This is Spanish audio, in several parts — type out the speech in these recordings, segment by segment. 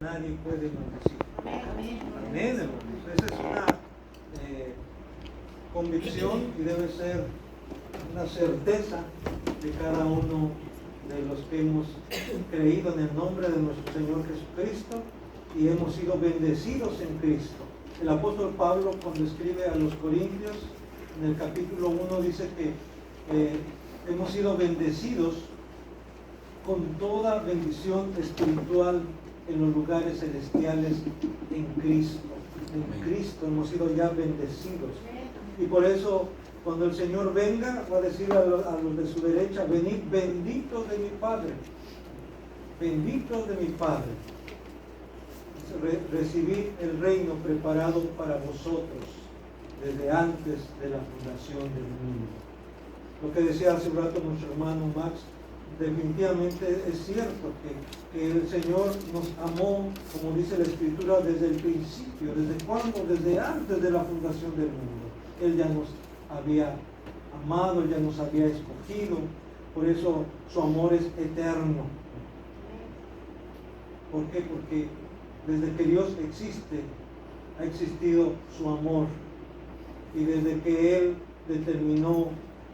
Nadie puede maldecir. Amén, hermanos. Esa es una convicción y debe ser una certeza de cada uno de los que hemos creído en el nombre de nuestro Señor Jesucristo y hemos sido bendecidos en Cristo. El apóstol Pablo, cuando escribe a los Corintios, en el capítulo 1 dice que hemos sido bendecidos con toda bendición espiritual en los lugares celestiales en Cristo. En Cristo hemos sido ya bendecidos. Y por eso, cuando el Señor venga, va a decir a los de su derecha: venid benditos de mi Padre. Benditos de mi Padre. Recibid el reino preparado para vosotros desde antes de la fundación del mundo. Lo que decía hace un rato nuestro hermano Max, definitivamente es cierto que el Señor nos amó, como dice la Escritura, desde el principio. ¿Desde cuándo? Desde antes de la fundación del mundo. Él ya nos había amado, Él ya nos había escogido. Por eso su amor es eterno. ¿Por qué? Porque desde que Dios existe, ha existido su amor. Y desde que Él determinó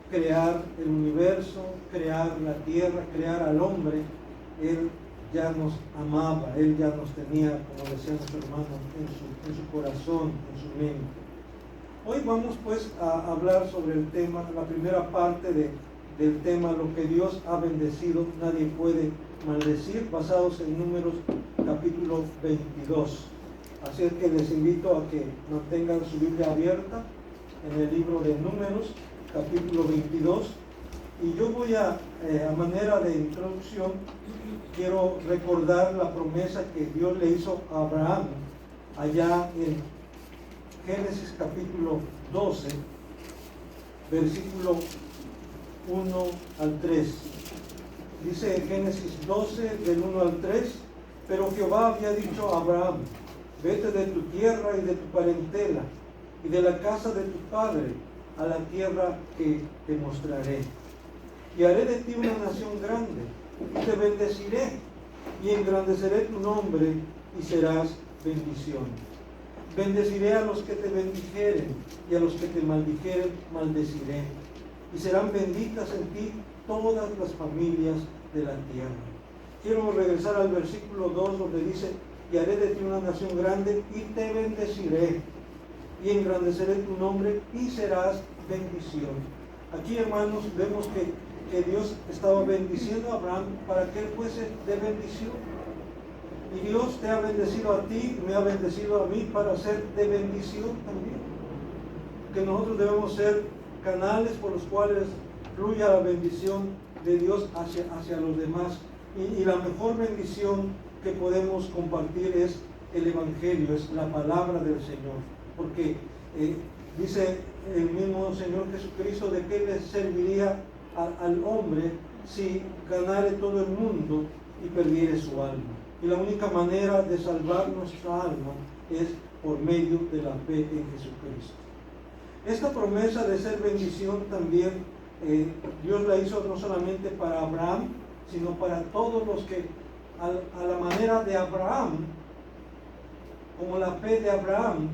crear el universo, crear la tierra, crear al hombre, Él ya nos amaba, Él ya nos tenía, como decía nuestro hermano, en su corazón, en su mente. Hoy vamos pues a hablar sobre el tema, la primera parte del tema, lo que Dios ha bendecido, nadie puede maldecir, basados en Números capítulo 22. Así es que les invito a que mantengan su Biblia abierta en el libro de Números capítulo 22, y yo voy a manera de introducción, quiero recordar la promesa que Dios le hizo a Abraham allá en Génesis capítulo 12, versículo 1 al 3. Dice en Génesis 12, del 1 al 3, pero Jehová había dicho a Abraham: vete de tu tierra y de tu parentela y de la casa de tu padre a la tierra que te mostraré. Y haré de ti una nación grande, y te bendeciré, y engrandeceré tu nombre, y serás bendición. Bendeciré a los que te bendijeren, y a los que te maldijeren, maldeciré. Y serán benditas en ti todas las familias de la tierra. Quiero regresar al versículo 2, donde dice: y haré de ti una nación grande, y te bendeciré, y engrandeceré tu nombre, y serás bendición. Aquí, hermanos, vemos que Dios estaba bendiciendo a Abraham para que él fuese de bendición. Y Dios te ha bendecido a ti, me ha bendecido a mí para ser de bendición también. Que nosotros debemos ser canales por los cuales fluya la bendición de Dios hacia los demás. Y la mejor bendición que podemos compartir es el Evangelio, es la palabra del Señor. Porque dice el mismo Señor Jesucristo: de qué le serviría al hombre si ganare todo el mundo y perdiere su alma. Y la única manera de salvar nuestra alma es por medio de la fe en Jesucristo. Esta promesa de ser bendición también Dios la hizo no solamente para Abraham, sino para todos los que a la manera de Abraham, como la fe de Abraham,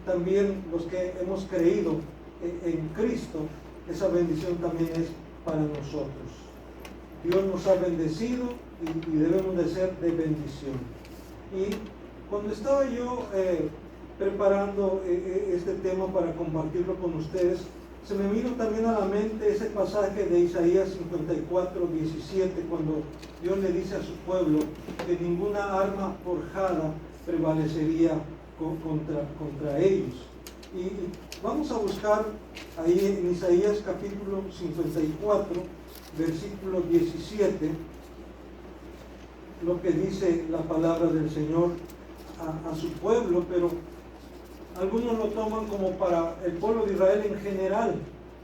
también los que hemos creído en Cristo, esa bendición también es para nosotros. Dios nos ha bendecido y debemos de ser de bendición. Y cuando estaba yo preparando este tema para compartirlo con ustedes, se me vino también a la mente ese pasaje de Isaías 54, 17, cuando Dios le dice a su pueblo que ninguna arma forjada prevalecería contra ellos. Y vamos a buscar ahí en Isaías capítulo 54, versículo 17, lo que dice la palabra del Señor a su pueblo, pero algunos lo toman como para el pueblo de Israel en general,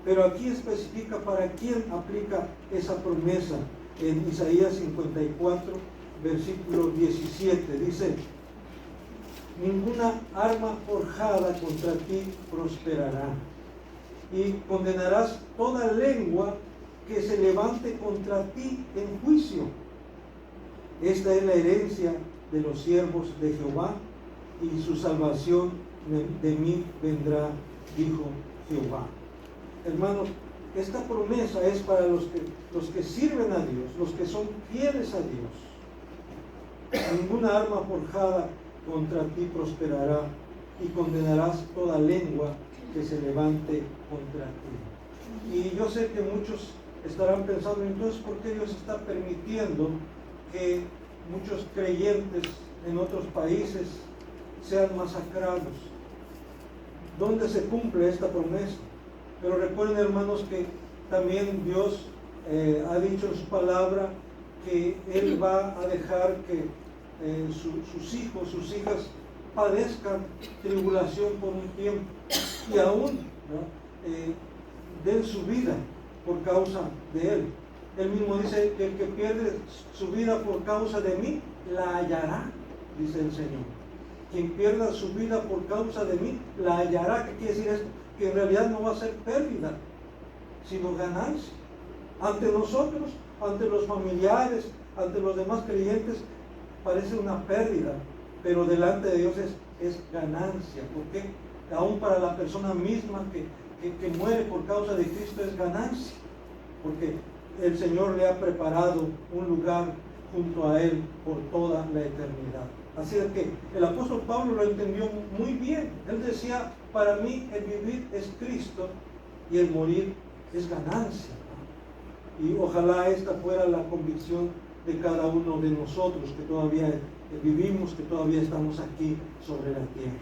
pero aquí especifica para quién aplica esa promesa. En Isaías 54, versículo 17, dice: ninguna arma forjada contra ti prosperará, y condenarás toda lengua que se levante contra ti en juicio. Esta es la herencia de los siervos de Jehová, y su salvación de mí vendrá, dijo Jehová. Hermanos, esta promesa es para los que sirven a Dios, los que son fieles a Dios. Ninguna arma forjada contra ti prosperará, y condenarás toda lengua que se levante contra ti. Y yo sé que muchos estarán pensando, entonces, ¿por qué Dios está permitiendo que muchos creyentes en otros países sean masacrados? ¿Dónde se cumple esta promesa? Pero recuerden, hermanos, que también Dios ha dicho en su palabra que Él va a dejar que sus hijos, sus hijas padezcan tribulación por un tiempo, y aún den su vida por causa de Él. Él mismo dice que el que pierde su vida por causa de mí, la hallará, dice el Señor. Quien pierda su vida por causa de mí, la hallará. ¿Qué quiere decir esto? Que en realidad no va a ser pérdida, sino ganancia. Ante nosotros, ante los familiares, ante los demás creyentes, parece una pérdida, pero delante de Dios es ganancia. ¿Por qué? Aún para la persona misma que muere por causa de Cristo es ganancia, porque el Señor le ha preparado un lugar junto a Él por toda la eternidad. Así es que el apóstol Pablo lo entendió muy bien. Él decía, para mí el vivir es Cristo y el morir es ganancia. Y ojalá esta fuera la convicción de cada uno de nosotros que todavía vivimos, que todavía estamos aquí sobre la tierra.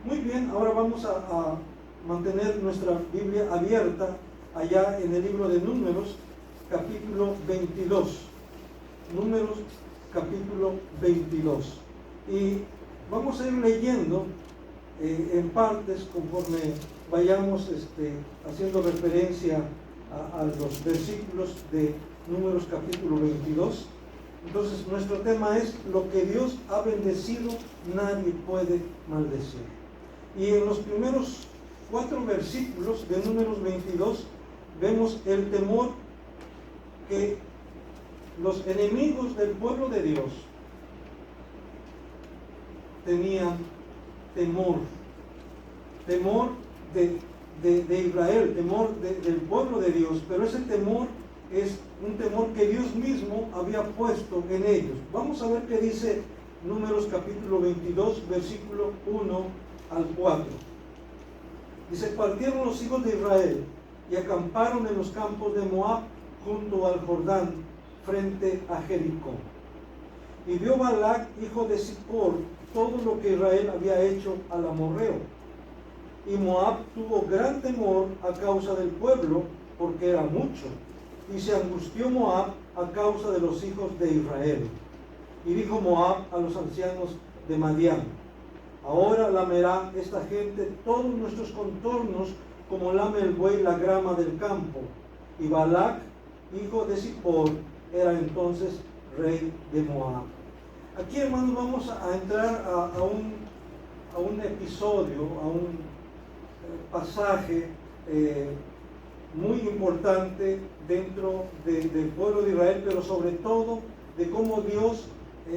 Muy bien, ahora vamos a mantener nuestra Biblia abierta allá en el libro de Números, capítulo 22. Números, capítulo 22. Y vamos a ir leyendo en partes conforme vayamos haciendo referencia a los versículos de Números capítulo 22. Entonces nuestro tema es: lo que Dios ha bendecido, nadie puede maldecir. Y en los primeros 4 versículos de Números 22 vemos el temor que los enemigos del pueblo de Dios tenían. Temor de Israel, temor del pueblo de Dios, pero ese temor es un temor que Dios mismo había puesto en ellos. Vamos a ver qué dice Números capítulo 22, versículo 1 al 4. Dice: partieron los hijos de Israel y acamparon en los campos de Moab junto al Jordán, frente a Jericó. Y vio Balac, hijo de Zippor, todo lo que Israel había hecho al amorreo. Y Moab tuvo gran temor a causa del pueblo, porque era mucho. Y se angustió Moab a causa de los hijos de Israel. Y dijo Moab a los ancianos de Madián: ahora lamerá esta gente todos nuestros contornos, como lame el buey la grama del campo. Y Balac, hijo de Zippor, era entonces rey de Moab. Aquí, hermanos, vamos a entrar a un episodio, a un pasaje muy importante dentro del pueblo de Israel, pero sobre todo de cómo Dios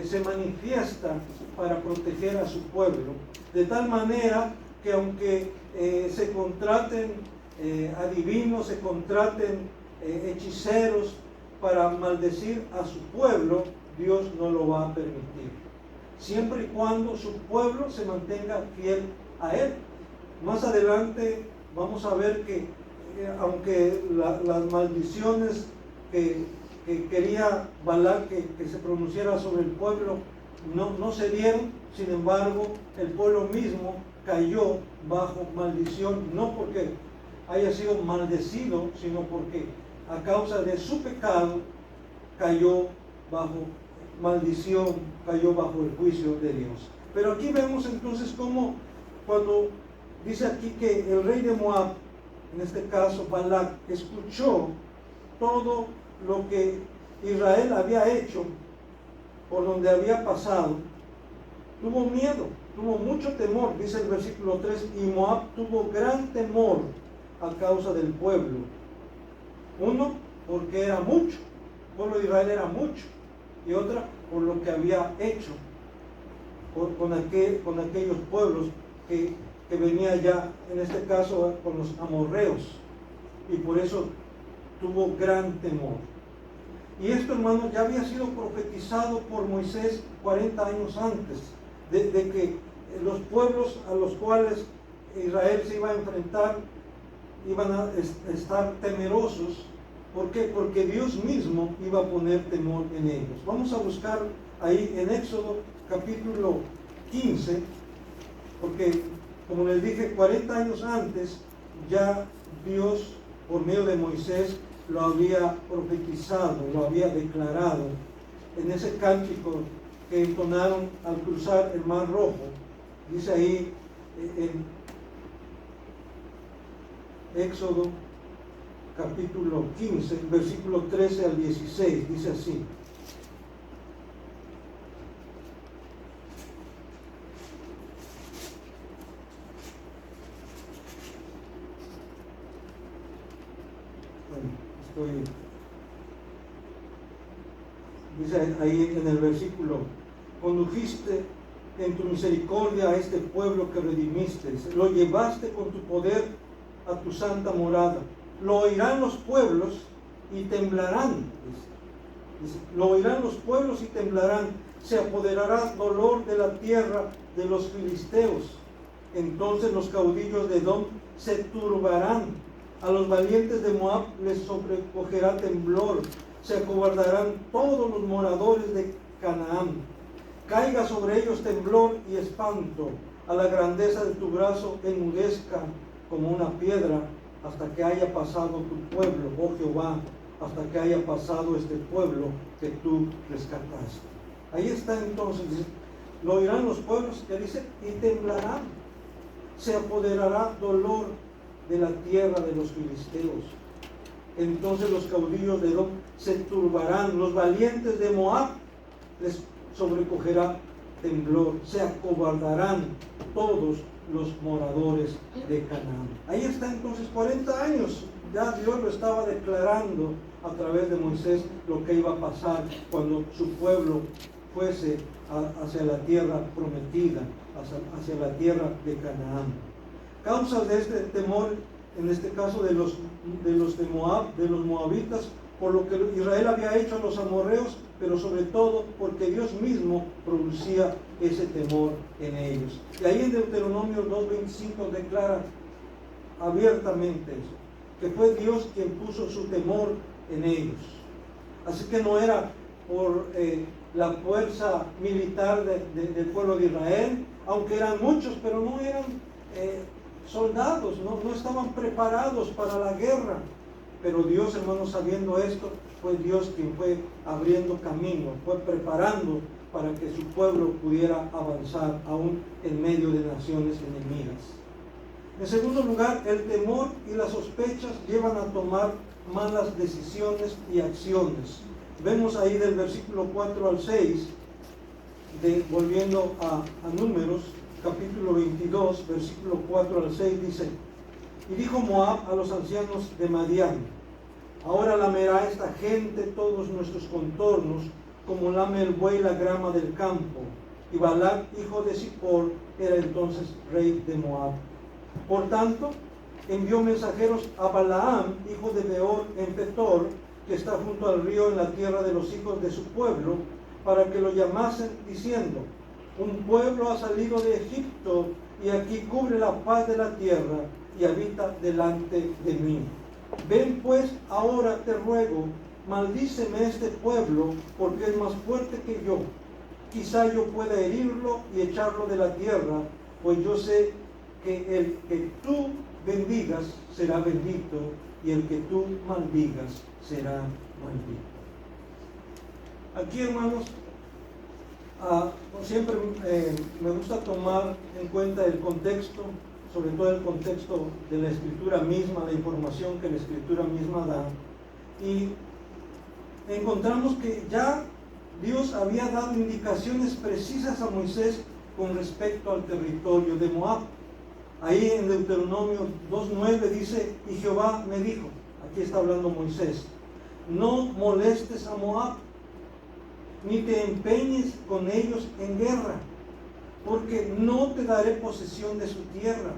se manifiesta para proteger a su pueblo, de tal manera que aunque se contraten adivinos, se contraten hechiceros para maldecir a su pueblo, Dios no lo va a permitir, siempre y cuando su pueblo se mantenga fiel a Él. Más adelante vamos a ver que aunque las maldiciones que quería Balac que se pronunciara sobre el pueblo no se dieron, sin embargo el pueblo mismo cayó bajo maldición, no porque haya sido maldecido, sino porque a causa de su pecado cayó bajo maldición, cayó bajo el juicio de Dios. Pero aquí vemos entonces cómo, cuando dice aquí que el rey de Moab, en este caso Balac, escuchó todo lo que Israel había hecho, por donde había pasado, tuvo miedo, tuvo mucho temor, dice el versículo 3, y Moab tuvo gran temor a causa del pueblo. Uno, porque era mucho, el pueblo de Israel era mucho, y otra, por lo que había hecho con aquellos pueblos que venía ya, en este caso, con los amorreos, y por eso tuvo gran temor. Y esto, hermanos, ya había sido profetizado por Moisés 40 años antes, de que los pueblos a los cuales Israel se iba a enfrentar iban a estar temerosos. ¿Por qué? Porque Dios mismo iba a poner temor en ellos. Vamos a buscar ahí en Éxodo capítulo 15, porque como les dije, 40 años antes ya Dios, por medio de Moisés, lo había profetizado, lo había declarado en ese cántico que entonaron al cruzar el Mar Rojo. Dice ahí en Éxodo capítulo 15, versículo 13 al 16, dice así: dice ahí en el versículo: condujiste en tu misericordia a este pueblo que redimiste, lo llevaste con tu poder a tu santa morada. Lo oirán los pueblos y temblarán. Dice, lo oirán los pueblos y temblarán. Se apoderará dolor de la tierra de los filisteos. Entonces los caudillos de Edom se turbarán. A los valientes de Moab les sobrecogerá temblor. Se acobardarán todos los moradores de Canaán. Caiga sobre ellos temblor y espanto. A la grandeza de tu brazo enmudezca como una piedra, hasta que haya pasado tu pueblo, oh Jehová, hasta que haya pasado este pueblo que tú rescataste. Ahí está entonces, lo oirán los pueblos, que dice, y temblarán. Se apoderará dolor de la tierra de los filisteos. Entonces los caudillos de Edom se turbarán, los valientes de Moab les sobrecogerá temblor, se acobardarán todos los moradores de Canaán. Ahí está entonces 40 años, ya Dios lo estaba declarando a través de Moisés lo que iba a pasar cuando su pueblo fuese hacia la tierra prometida, hacia la tierra de Canaán. Causas de este temor, en este caso de los de Moab, de los moabitas, por lo que Israel había hecho a los amorreos, pero sobre todo porque Dios mismo producía ese temor en ellos. Y ahí en Deuteronomio 2:25 declara abiertamente eso, que fue Dios quien puso su temor en ellos. Así que no era por la fuerza militar del pueblo de Israel, aunque eran muchos, pero no eran soldados, no estaban preparados para la guerra. Pero Dios, hermanos, sabiendo esto, fue Dios quien fue abriendo camino, fue preparando para que su pueblo pudiera avanzar aún en medio de naciones enemigas. En segundo lugar, el temor y las sospechas llevan a tomar malas decisiones y acciones. Vemos ahí del versículo 4 al 6, volviendo a Números, capítulo 22, versículo 4 al 6, dice: y dijo Moab a los ancianos de Madián: ahora lamerá esta gente todos nuestros contornos, como lame el buey la grama del campo. Y Balac, hijo de Zippor, era entonces rey de Moab. Por tanto, envió mensajeros a Balaam, hijo de Beor, en Petor, que está junto al río en la tierra de los hijos de su pueblo, para que lo llamasen, diciendo: un pueblo ha salido de Egipto, y aquí cubre la paz de la tierra, y habita delante de mí. Ven pues ahora, te ruego, maldíceme este pueblo, porque es más fuerte que yo. Quizá yo pueda herirlo y echarlo de la tierra, pues yo sé que el que tú bendigas será bendito, y el que tú maldigas será maldito. Aquí, hermanos, siempre me gusta tomar en cuenta el contexto, sobre todo el contexto de la Escritura misma, la información que la Escritura misma da. Y encontramos que ya Dios había dado indicaciones precisas a Moisés con respecto al territorio de Moab. Ahí en Deuteronomio 2:9 dice: y Jehová me dijo, aquí está hablando Moisés, no molestes a Moab, ni te empeñes con ellos en guerra, porque no te daré posesión de su tierra,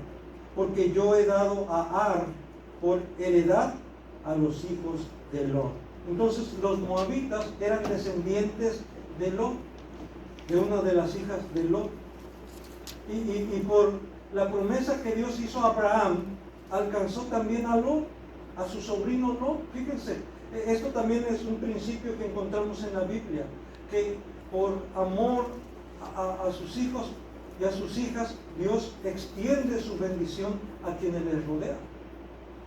porque yo he dado a Ar por heredad a los hijos de Lot. Entonces los moabitas eran descendientes de Lot, de una de las hijas de Lot. Y por la promesa que Dios hizo a Abraham, alcanzó también a Lot, a su sobrino Lot. Fíjense, esto también es un principio que encontramos en la Biblia, que por amor a sus hijos y a sus hijas, Dios extiende su bendición a quienes les rodean.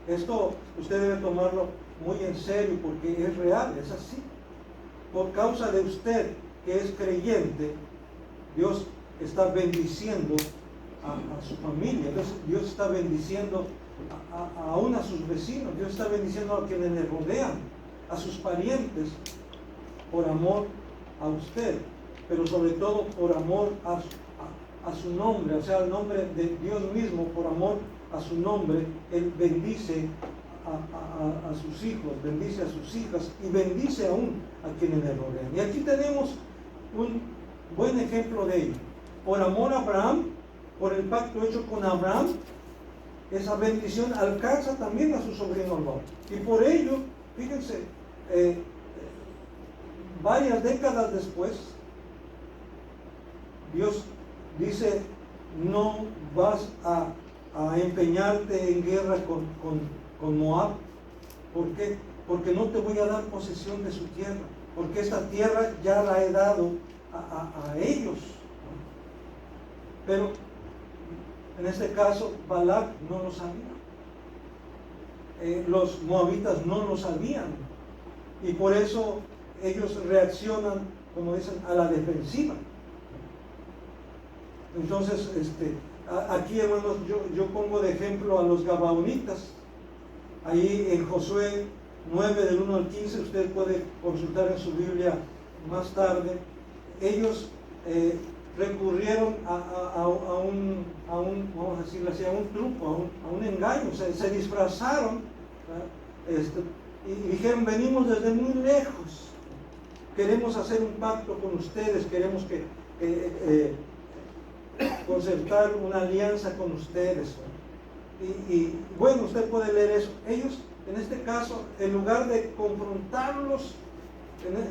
Esto usted debe tomarlo muy en serio porque es real, es así. Por causa de usted que es creyente, Dios está bendiciendo a su familia, Dios está bendiciendo aún a sus vecinos, Dios está bendiciendo a quienes le rodean, a sus parientes, por amor a usted, pero sobre todo por amor a su nombre, o sea, el nombre de Dios mismo, por amor a su nombre, Él bendice a sus hijos, bendice a sus hijas y bendice aún a quienes le rodean. Y aquí tenemos un buen ejemplo de ello. Por amor a Abraham, por el pacto hecho con Abraham, esa bendición alcanza también a su sobrino Lot. Y por ello, fíjense, varias décadas después, Dios dice: no vas a empeñarte en guerra con Moab. ¿Por qué? Porque no te voy a dar posesión de su tierra, porque esta tierra ya la he dado a ellos. Pero en este caso Balac no lo sabía, los moabitas no lo sabían, y por eso ellos reaccionan, como dicen, a la defensiva. Entonces, aquí, hermanos, yo pongo de ejemplo a los gabaonitas. Ahí en Josué 9 del 1 al 15, usted puede consultar en su Biblia más tarde. Ellos recurrieron a un, vamos a decirlo así, a un truco, a un engaño. Se disfrazaron, y dijeron: venimos desde muy lejos, queremos hacer un pacto con ustedes, queremos concertar una alianza con ustedes. Y bueno, usted puede leer eso. Ellos, en este caso, en lugar de confrontarlos,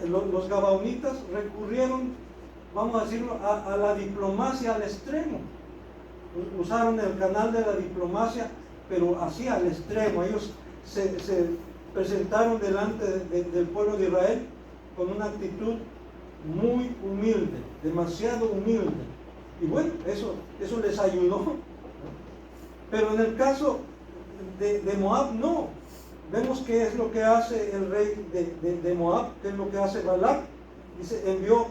los gabaonitas recurrieron, vamos a decirlo, a la diplomacia al extremo. Usaron el canal de la diplomacia, pero así al extremo. Ellos se presentaron delante del pueblo de Israel con una actitud muy humilde, demasiado humilde. Y bueno, eso les ayudó. Pero en el caso de Moab, no. Vemos qué es lo que hace el rey de Moab, qué es lo que hace Balac. Dice: envió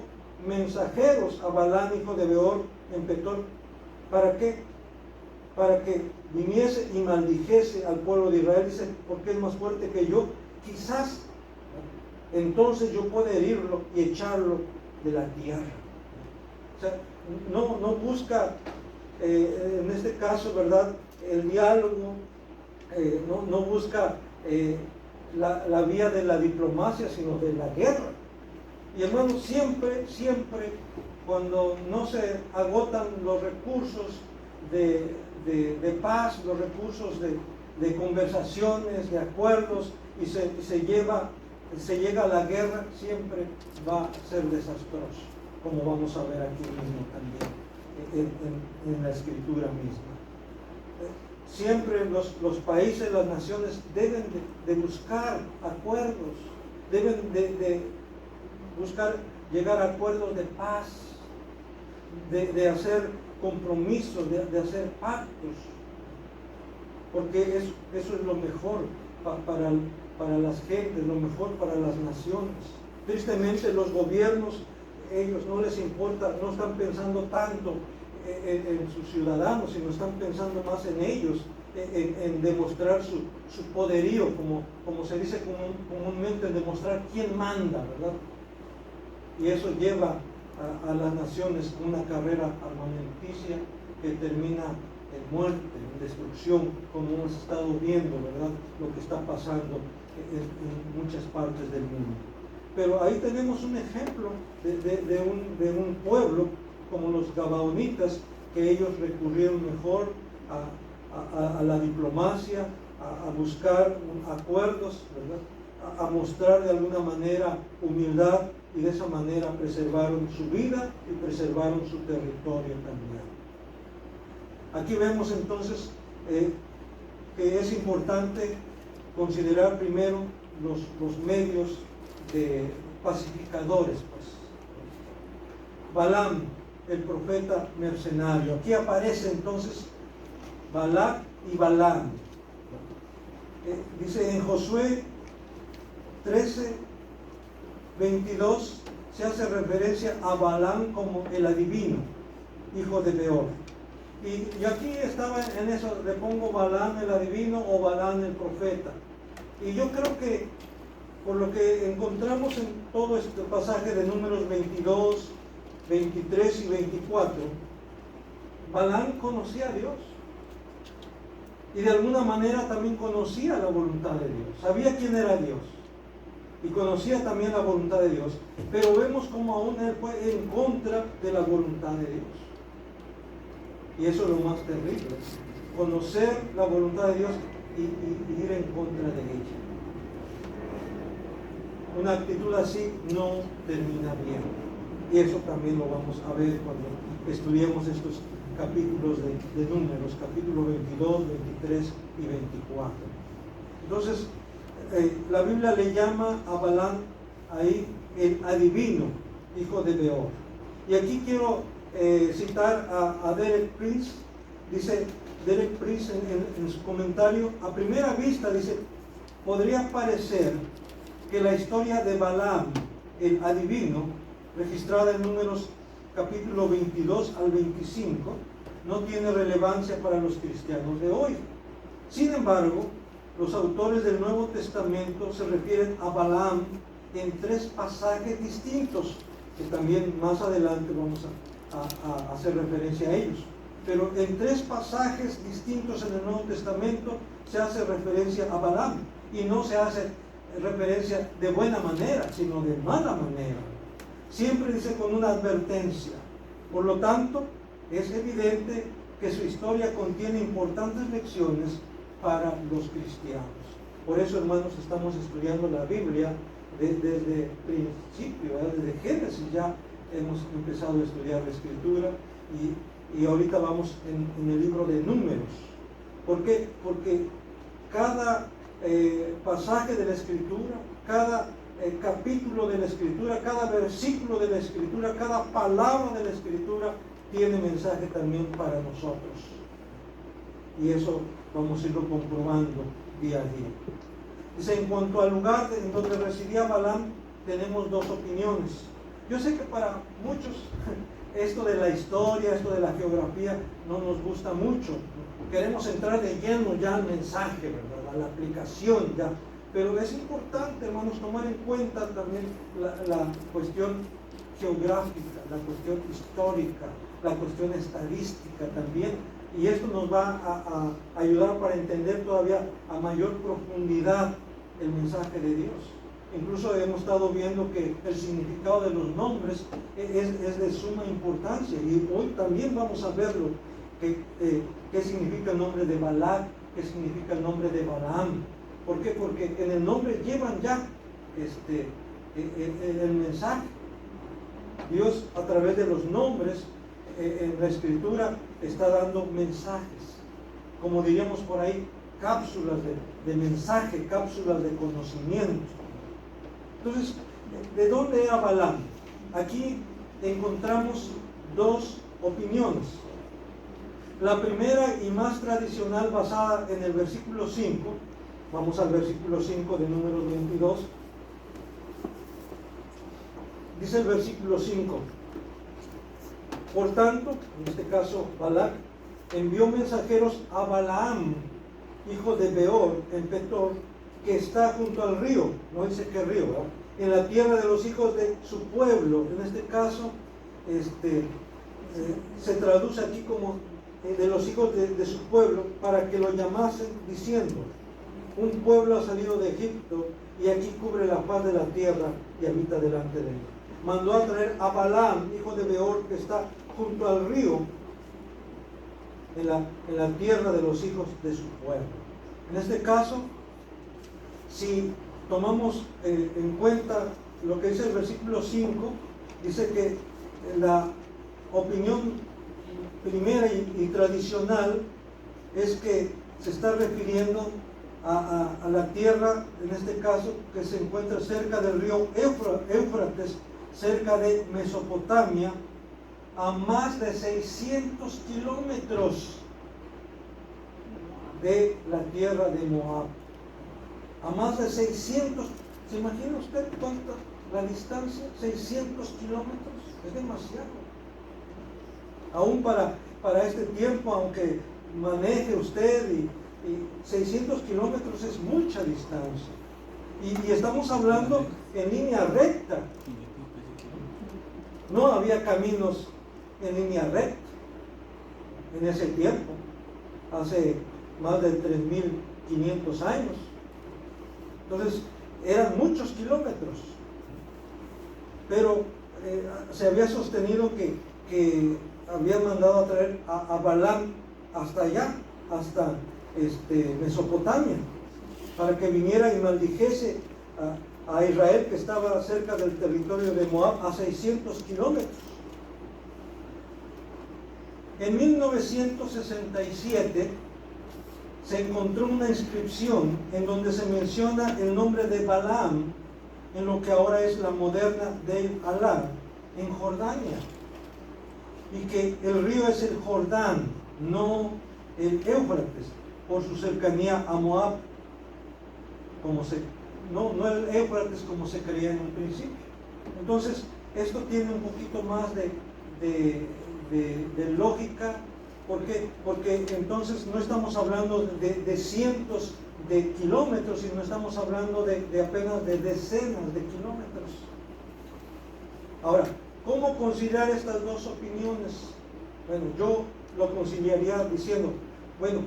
mensajeros a Balán, hijo de Beor, en Petor. ¿Para qué? Para que viniese y maldijese al pueblo de Israel. Dice: porque es más fuerte que yo. Quizás entonces yo pueda herirlo y echarlo de la tierra. O sea, no busca, en este caso, ¿verdad?, el diálogo, no busca la vía de la diplomacia, sino de la guerra. Y hermanos, siempre, cuando no se agotan los recursos de paz, los recursos de conversaciones, de acuerdos, y se llega a la guerra, siempre va a ser desastroso, como vamos a ver aquí mismo también, en la escritura misma. Siempre los países, las naciones deben de buscar acuerdos, deben de buscar llegar a acuerdos de paz, de hacer compromisos, de hacer pactos, porque eso es lo mejor para las gentes, lo mejor para las naciones. Tristemente los gobiernos, ellos no les importa, no están pensando tanto en sus ciudadanos, sino están pensando más en ellos, en demostrar su poderío, como se dice comúnmente, en demostrar quién manda, ¿verdad? Y eso lleva a las naciones una carrera armamenticia que termina en muerte, en destrucción, como hemos estado viendo, ¿verdad?, lo que está pasando en muchas partes del mundo. Pero ahí tenemos un ejemplo de un pueblo como los gabaonitas, que ellos recurrieron mejor a la diplomacia, a buscar acuerdos, ¿verdad? A mostrar de alguna manera humildad, y de esa manera preservaron su vida y preservaron su territorio también. Aquí vemos entonces que es importante considerar primero los medios de pacificadores, pues. Balaam, el profeta mercenario. Aquí aparece entonces Balac y Balaam. Dice en Josué 13, 22, se hace referencia a Balaam como el adivino, hijo de Beor. Y aquí estaba en eso, le pongo Balaam el adivino o Balaam el profeta. Y yo creo que por lo que encontramos en todo este pasaje de Números 22, 23 y 24, Balaam conocía a Dios. Y de alguna manera también conocía la voluntad de Dios. Sabía quién era Dios. Y conocía también la voluntad de Dios. Pero vemos como aún él fue en contra de la voluntad de Dios. Y eso es lo más terrible. Conocer la voluntad de Dios y ir en contra de ella. Una actitud así no termina bien. Y eso también lo vamos a ver cuando estudiemos estos capítulos de Números, capítulo 22, 23 y 24. Entonces, la Biblia le llama a Balaam ahí el adivino, hijo de Beor. Y aquí quiero citar a Derek Prince. Dice Derek Prince en su comentario, a primera vista, dice, podría parecer que la historia de Balaam, el adivino, registrada en Números capítulo 22 al 25, no tiene relevancia para los cristianos de hoy. Sin embargo, los autores del Nuevo Testamento se refieren a Balaam en 3 pasajes distintos, que también más adelante vamos a hacer referencia a ellos. Pero en 3 pasajes distintos en el Nuevo Testamento se hace referencia a Balaam, y no se hace referencia de buena manera, sino de mala manera. Siempre dice con una advertencia. Por lo tanto, es evidente que su historia contiene importantes lecciones para los cristianos. Por eso, hermanos, estamos estudiando la Biblia desde el principio, desde Génesis ya hemos empezado a estudiar la Escritura, y ahorita vamos en el libro de Números. ¿Por qué? Porque cada pasaje de la Escritura, cada capítulo de la Escritura, cada versículo de la Escritura, cada palabra de la Escritura tiene mensaje también para nosotros. Y eso vamos a irlo comprobando día a día. Dice, en cuanto al lugar en donde residía Balaam, tenemos 2 opiniones. Yo sé que para muchos esto de la historia, esto de la geografía no nos gusta mucho. Queremos entrar de lleno ya al mensaje, ¿verdad? A la aplicación ya. Pero es importante, hermanos, tomar en cuenta también la cuestión geográfica, la cuestión histórica, la cuestión estadística también. Y esto nos va a ayudar para entender todavía a mayor profundidad el mensaje de Dios. Incluso hemos estado viendo que el significado de los nombres es de suma importancia. Y hoy también vamos a verlo. ¿Qué significa el nombre de Balac? ¿Qué significa el nombre de Balaam? ¿Por qué? Porque en el nombre llevan ya el mensaje. Dios, a través de los nombres en la Escritura, está dando mensajes, como diríamos por ahí, cápsulas de mensaje, cápsulas de conocimiento. Entonces, ¿de dónde era Balaam? Aquí encontramos 2 opiniones. La primera y más tradicional, basada en el versículo 5, vamos al versículo 5 de Números 22. Dice el versículo 5: por tanto, en este caso Balac, envió mensajeros a Balaam, hijo de Beor, en Petor, que está junto al río, no dice qué río, ¿verdad?, en la tierra de los hijos de su pueblo. En este caso, se traduce aquí como de los hijos de su pueblo, para que lo llamasen, diciendo: un pueblo ha salido de Egipto, y aquí cubre la faz de la tierra y habita delante de él. Mandó a traer a Balaam, hijo de Beor, que está junto al río, en la tierra de los hijos de su pueblo. En este caso, si tomamos en cuenta lo que dice el versículo 5, dice que la opinión primera y tradicional es que se está refiriendo a la tierra, en este caso, que se encuentra cerca del río Éufrates, cerca de Mesopotamia, a más de 600 kilómetros de la tierra de Moab. A más de 600, ¿se imagina usted cuánta la distancia? 600 kilómetros, es demasiado. Aún para este tiempo, aunque maneje usted y 600 kilómetros es mucha distancia. Y estamos hablando en línea recta. No había caminos en línea recta en ese tiempo, hace más de 3.500 años. Entonces, eran muchos kilómetros. Pero se había sostenido que había mandado a traer a Balaam hasta allá, hasta Mesopotamia, para que viniera y maldijese a Israel, que estaba cerca del territorio de Moab, a 600 kilómetros. En 1967 se encontró una inscripción en donde se menciona el nombre de Balaam en lo que ahora es la moderna Deir Alá, en Jordania, y que el río es el Jordán, no el Éufrates, por su cercanía a Moab, no el Éufrates como se creía en un principio. Entonces, esto tiene un poquito más de lógica. ¿Por qué? Porque entonces no estamos hablando de cientos de kilómetros, sino estamos hablando de apenas de decenas de kilómetros. Ahora, ¿cómo conciliar estas dos opiniones? Bueno, yo lo conciliaría diciendo, bueno,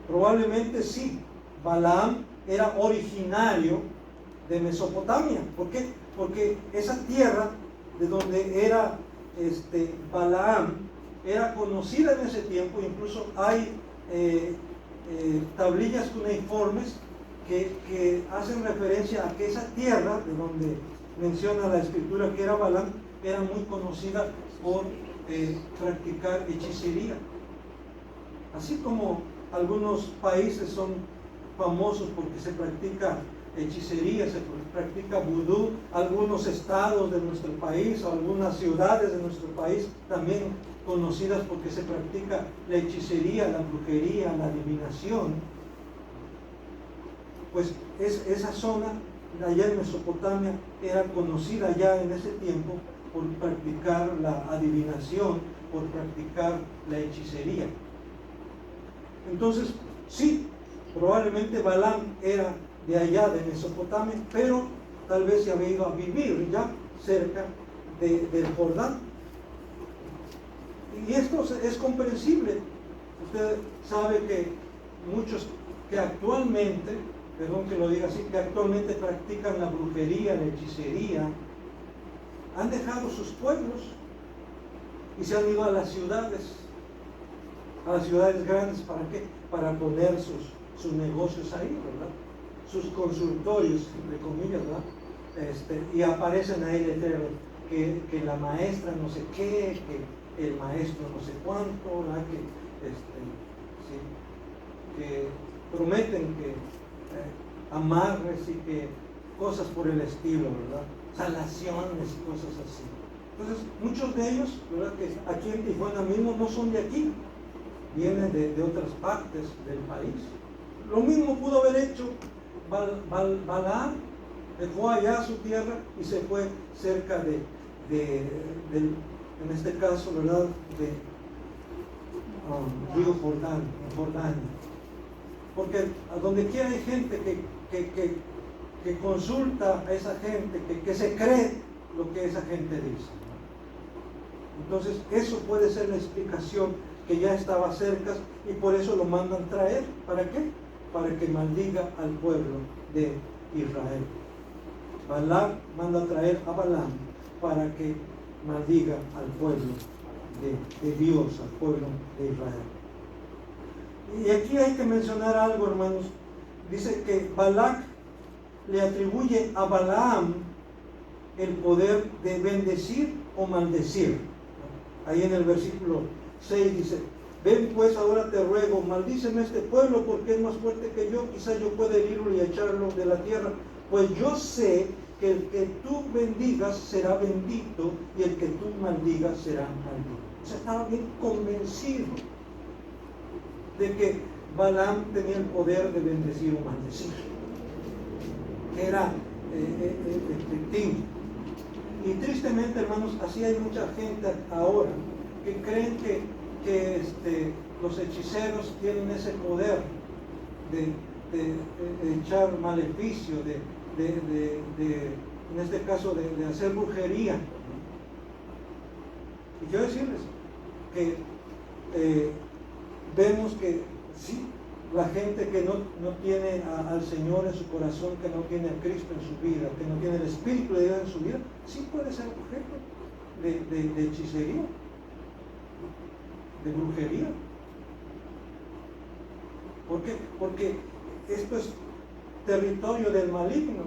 probablemente sí, Balaam era originario de Mesopotamia. ¿Por qué? Porque esa tierra de donde era Balaam era conocida en ese tiempo. Incluso hay tablillas cuneiformes que hacen referencia a que esa tierra de donde menciona la escritura que era Balaam era muy conocida por practicar hechicería. Así como algunos países son famosos porque se practica hechicería, se practica vudú, algunos estados de nuestro país o algunas ciudades de nuestro país también conocidas porque se practica la hechicería, la brujería, la adivinación. Pues esa zona allá en Mesopotamia era conocida ya en ese tiempo por practicar la adivinación, por practicar la hechicería. Entonces, sí, probablemente Balaam era de allá, de Mesopotamia, pero tal vez se había ido a vivir ya cerca del Jordán. Y esto es comprensible. Usted sabe que muchos que actualmente, perdón que lo diga así, que actualmente practican la brujería, la hechicería, han dejado sus pueblos y se han ido a las ciudades grandes. ¿Para qué? Para poner sus negocios ahí, ¿verdad? Sus consultorios, entre comillas, ¿verdad? Y aparecen ahí letreros que la maestra no sé qué, que el maestro no sé cuánto, ¿verdad? Que prometen que amarres y que cosas por el estilo, ¿verdad? Salaciones y cosas así. Entonces, muchos de ellos, ¿verdad?, que aquí en Tijuana mismo no son de aquí, vienen de otras partes del país. Lo mismo pudo haber hecho Balaam, dejó allá su tierra y se fue cerca en este caso, ¿verdad?, de río Jordán, en Jordania. Porque a donde quiera hay gente que consulta a esa gente, que se cree lo que esa gente dice. Entonces, eso puede ser la explicación, que ya estaba cerca y por eso lo mandan traer. ¿Para qué? Para que maldiga al pueblo de Israel. Balaam manda a traer a Balaam para que maldiga al pueblo de Dios al pueblo de Israel. Y aquí hay que mencionar algo, hermanos. Dice que Balac le atribuye a Balaam el poder de bendecir o maldecir. Ahí en el versículo 6 dice: ven pues ahora te ruego, maldíceme este pueblo porque es más fuerte que yo, quizá yo pueda herirlo y echarlo de la tierra, pues yo sé que el que tú bendigas será bendito y el que tú maldigas será maldito. O sea, estaba bien convencido de que Balaam tenía el poder de bendecir o maldecir. Era efectivo. Y tristemente, hermanos, así hay mucha gente ahora que creen que los hechiceros tienen ese poder de echar maleficio, en este caso de hacer brujería. Y quiero decirles que vemos que sí, la gente que no tiene al Señor en su corazón, que no tiene a Cristo en su vida, que no tiene el Espíritu de Dios en su vida, sí puede ser objeto de hechicería, de brujería. ¿Por qué? Porque esto es territorio del maligno.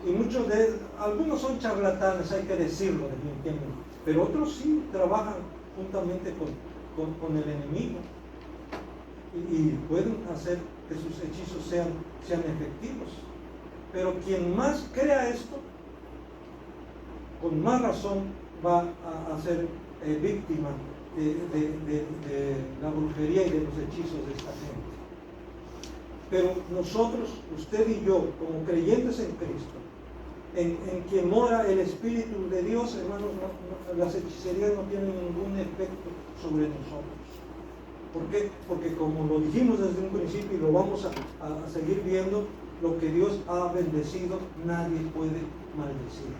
Y algunos son charlatanes, hay que decirlo definitivamente, pero otros sí trabajan juntamente con el enemigo y pueden hacer que sus hechizos sean efectivos. Pero quien más crea esto, con más razón va a ser víctima de la brujería y de los hechizos de esta gente. Pero nosotros, usted y yo, como creyentes en Cristo, en quien mora el Espíritu de Dios, hermanos, las hechicerías no tienen ningún efecto sobre nosotros. ¿Por qué? Porque como lo dijimos desde un principio y lo vamos a seguir viendo, lo que Dios ha bendecido, nadie puede maldecir.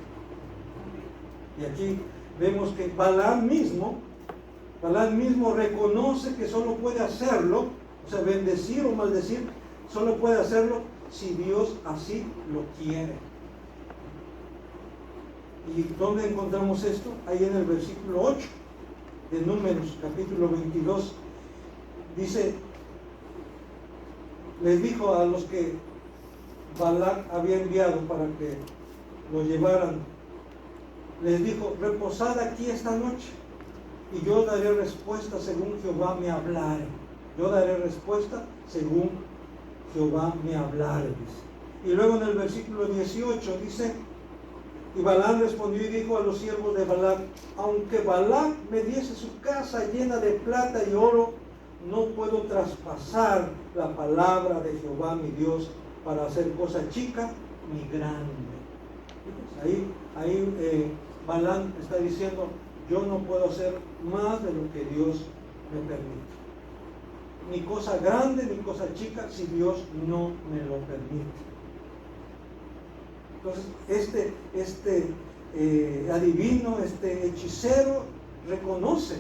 Y aquí vemos que Balaam mismo reconoce que solo puede hacerlo, o sea, bendecir o maldecir, solo puede hacerlo si Dios así lo quiere. ¿Y dónde encontramos esto? Ahí en el versículo 8 de Números, capítulo 22. Dice, les dijo a los que Balac había enviado para que lo llevaran, les dijo: reposad aquí esta noche y yo daré respuesta según Jehová me hablare. Yo daré respuesta según Jehová me hablare, dice. Y luego en el versículo 18 dice: y Balaam respondió y dijo a los siervos de Balac: aunque Balac me diese su casa llena de plata y oro, no puedo traspasar la palabra de Jehová mi Dios para hacer cosa chica ni grande. Ahí Balaam está diciendo: yo no puedo hacer más de lo que Dios me permite. Ni cosa grande ni cosa chica si Dios no me lo permite. Entonces, este adivino, este hechicero, reconoce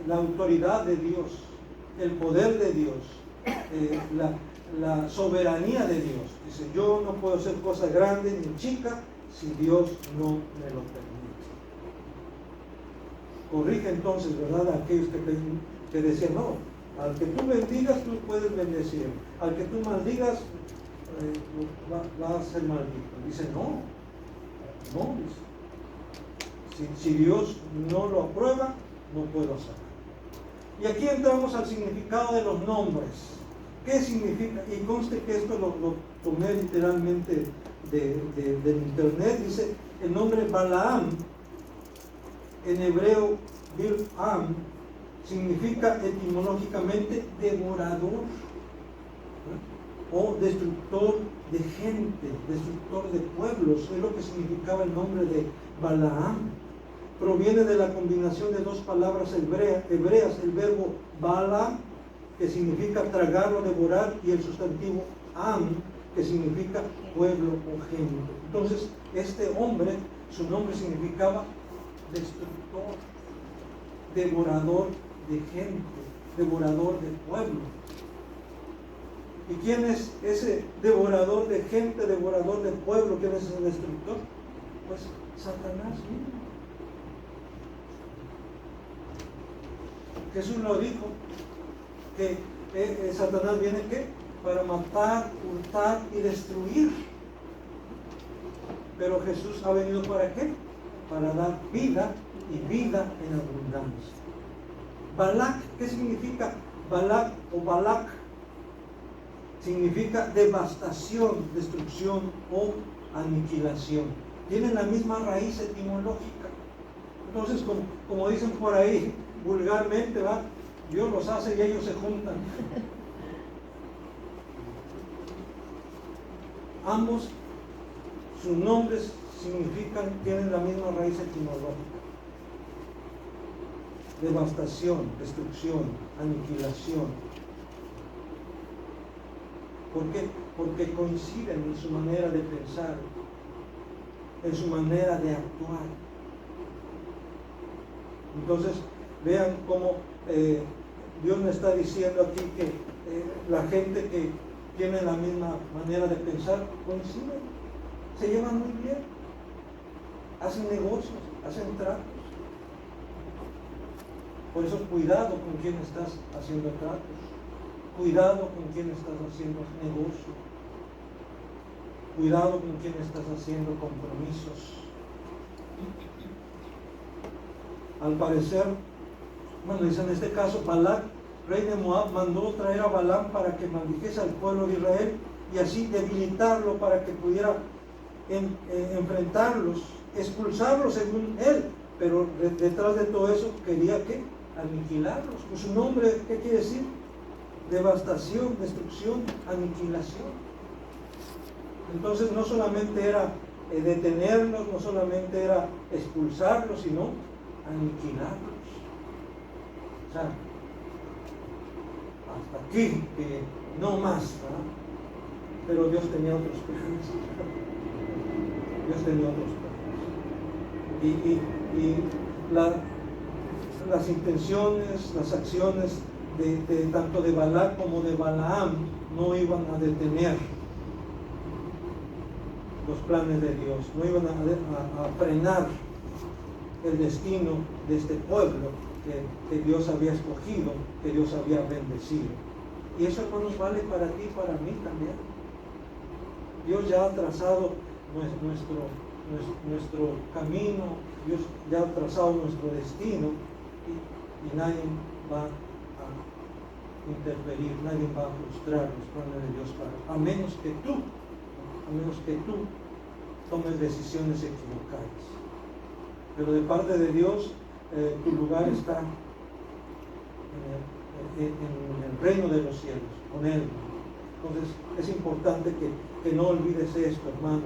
la autoridad de Dios, el poder de Dios, la soberanía de Dios. Dice: yo no puedo hacer cosa grande ni chica si Dios no me lo permite. Corrige entonces, ¿verdad?, a aquellos que decían: no, al que tú bendigas, tú puedes bendecir, al que tú maldigas, va a ser maldito. Dice: no, dice, si Dios no lo aprueba, no puedo hacerlo. Y aquí entramos al significado de los nombres. ¿Qué significa? Y conste que esto lo tomé literalmente del internet. Dice: el nombre Balaam, en hebreo Bil'am, significa etimológicamente devorador, o destructor de gente, destructor de pueblos. Es lo que significaba el nombre de Balaam. Proviene de la combinación de dos palabras hebreas, el verbo bala, que significa tragar o devorar, y el sustantivo am, que significa pueblo o gente. Entonces, este hombre, su nombre significaba destructor, devorador de gente, devorador de pueblo. ¿Y quién es ese devorador de gente, devorador de pueblo? ¿Quién es ese destructor? Pues Satanás mismo. Jesús lo dijo, que Satanás viene ¿qué? Para matar, hurtar y destruir. Pero Jesús ha venido ¿para qué? Para dar vida y vida en abundancia. Balak, ¿qué significa Balak o Balak? Significa devastación, destrucción o aniquilación. Tienen la misma raíz etimológica. Entonces, como dicen por ahí vulgarmente, ¿va? Dios los hace y ellos se juntan. Ambos, sus nombres tienen la misma raíz etimológica. Devastación, destrucción, aniquilación. ¿Por qué? Porque coinciden en su manera de pensar, en su manera de actuar. Entonces, vean cómo Dios me está diciendo aquí que la gente que tiene la misma manera de pensar coinciden, se llevan muy bien, hacen negocios, hacen tratos. Por eso cuidado con quién estás haciendo tratos, cuidado con quién estás haciendo negocio, cuidado con quién estás haciendo compromisos. Al parecer, bueno, dice en este caso, Balac, rey de Moab, mandó traer a Balaam para que maldijese al pueblo de Israel y así debilitarlo para que pudiera enfrentarlos, expulsarlos según él, pero detrás de todo eso quería que aniquilarlos. Pues su nombre, ¿qué quiere decir? Devastación, destrucción, aniquilación. Entonces no solamente era detenerlos, no solamente era expulsarlos, sino aniquilarlos. O sea, hasta aquí, que no más, ¿verdad? Pero Dios tenía otros planes. Dios tenía otros planes. Y las intenciones, las acciones de tanto de Balac como de Balaam no iban a detener los planes de Dios, no iban a frenar el destino de este pueblo que Dios había escogido, que Dios había bendecido. Y eso, hermanos, vale para ti y para mí también. Dios ya ha trazado nuestro camino, Dios ya ha trazado nuestro destino y nadie va a interferir, nadie va a frustrar los planes de Dios a menos que tú tomes decisiones equivocadas. Pero de parte de Dios, tu lugar está en el reino de los cielos, con Él. Entonces es importante que no olvides esto, hermano.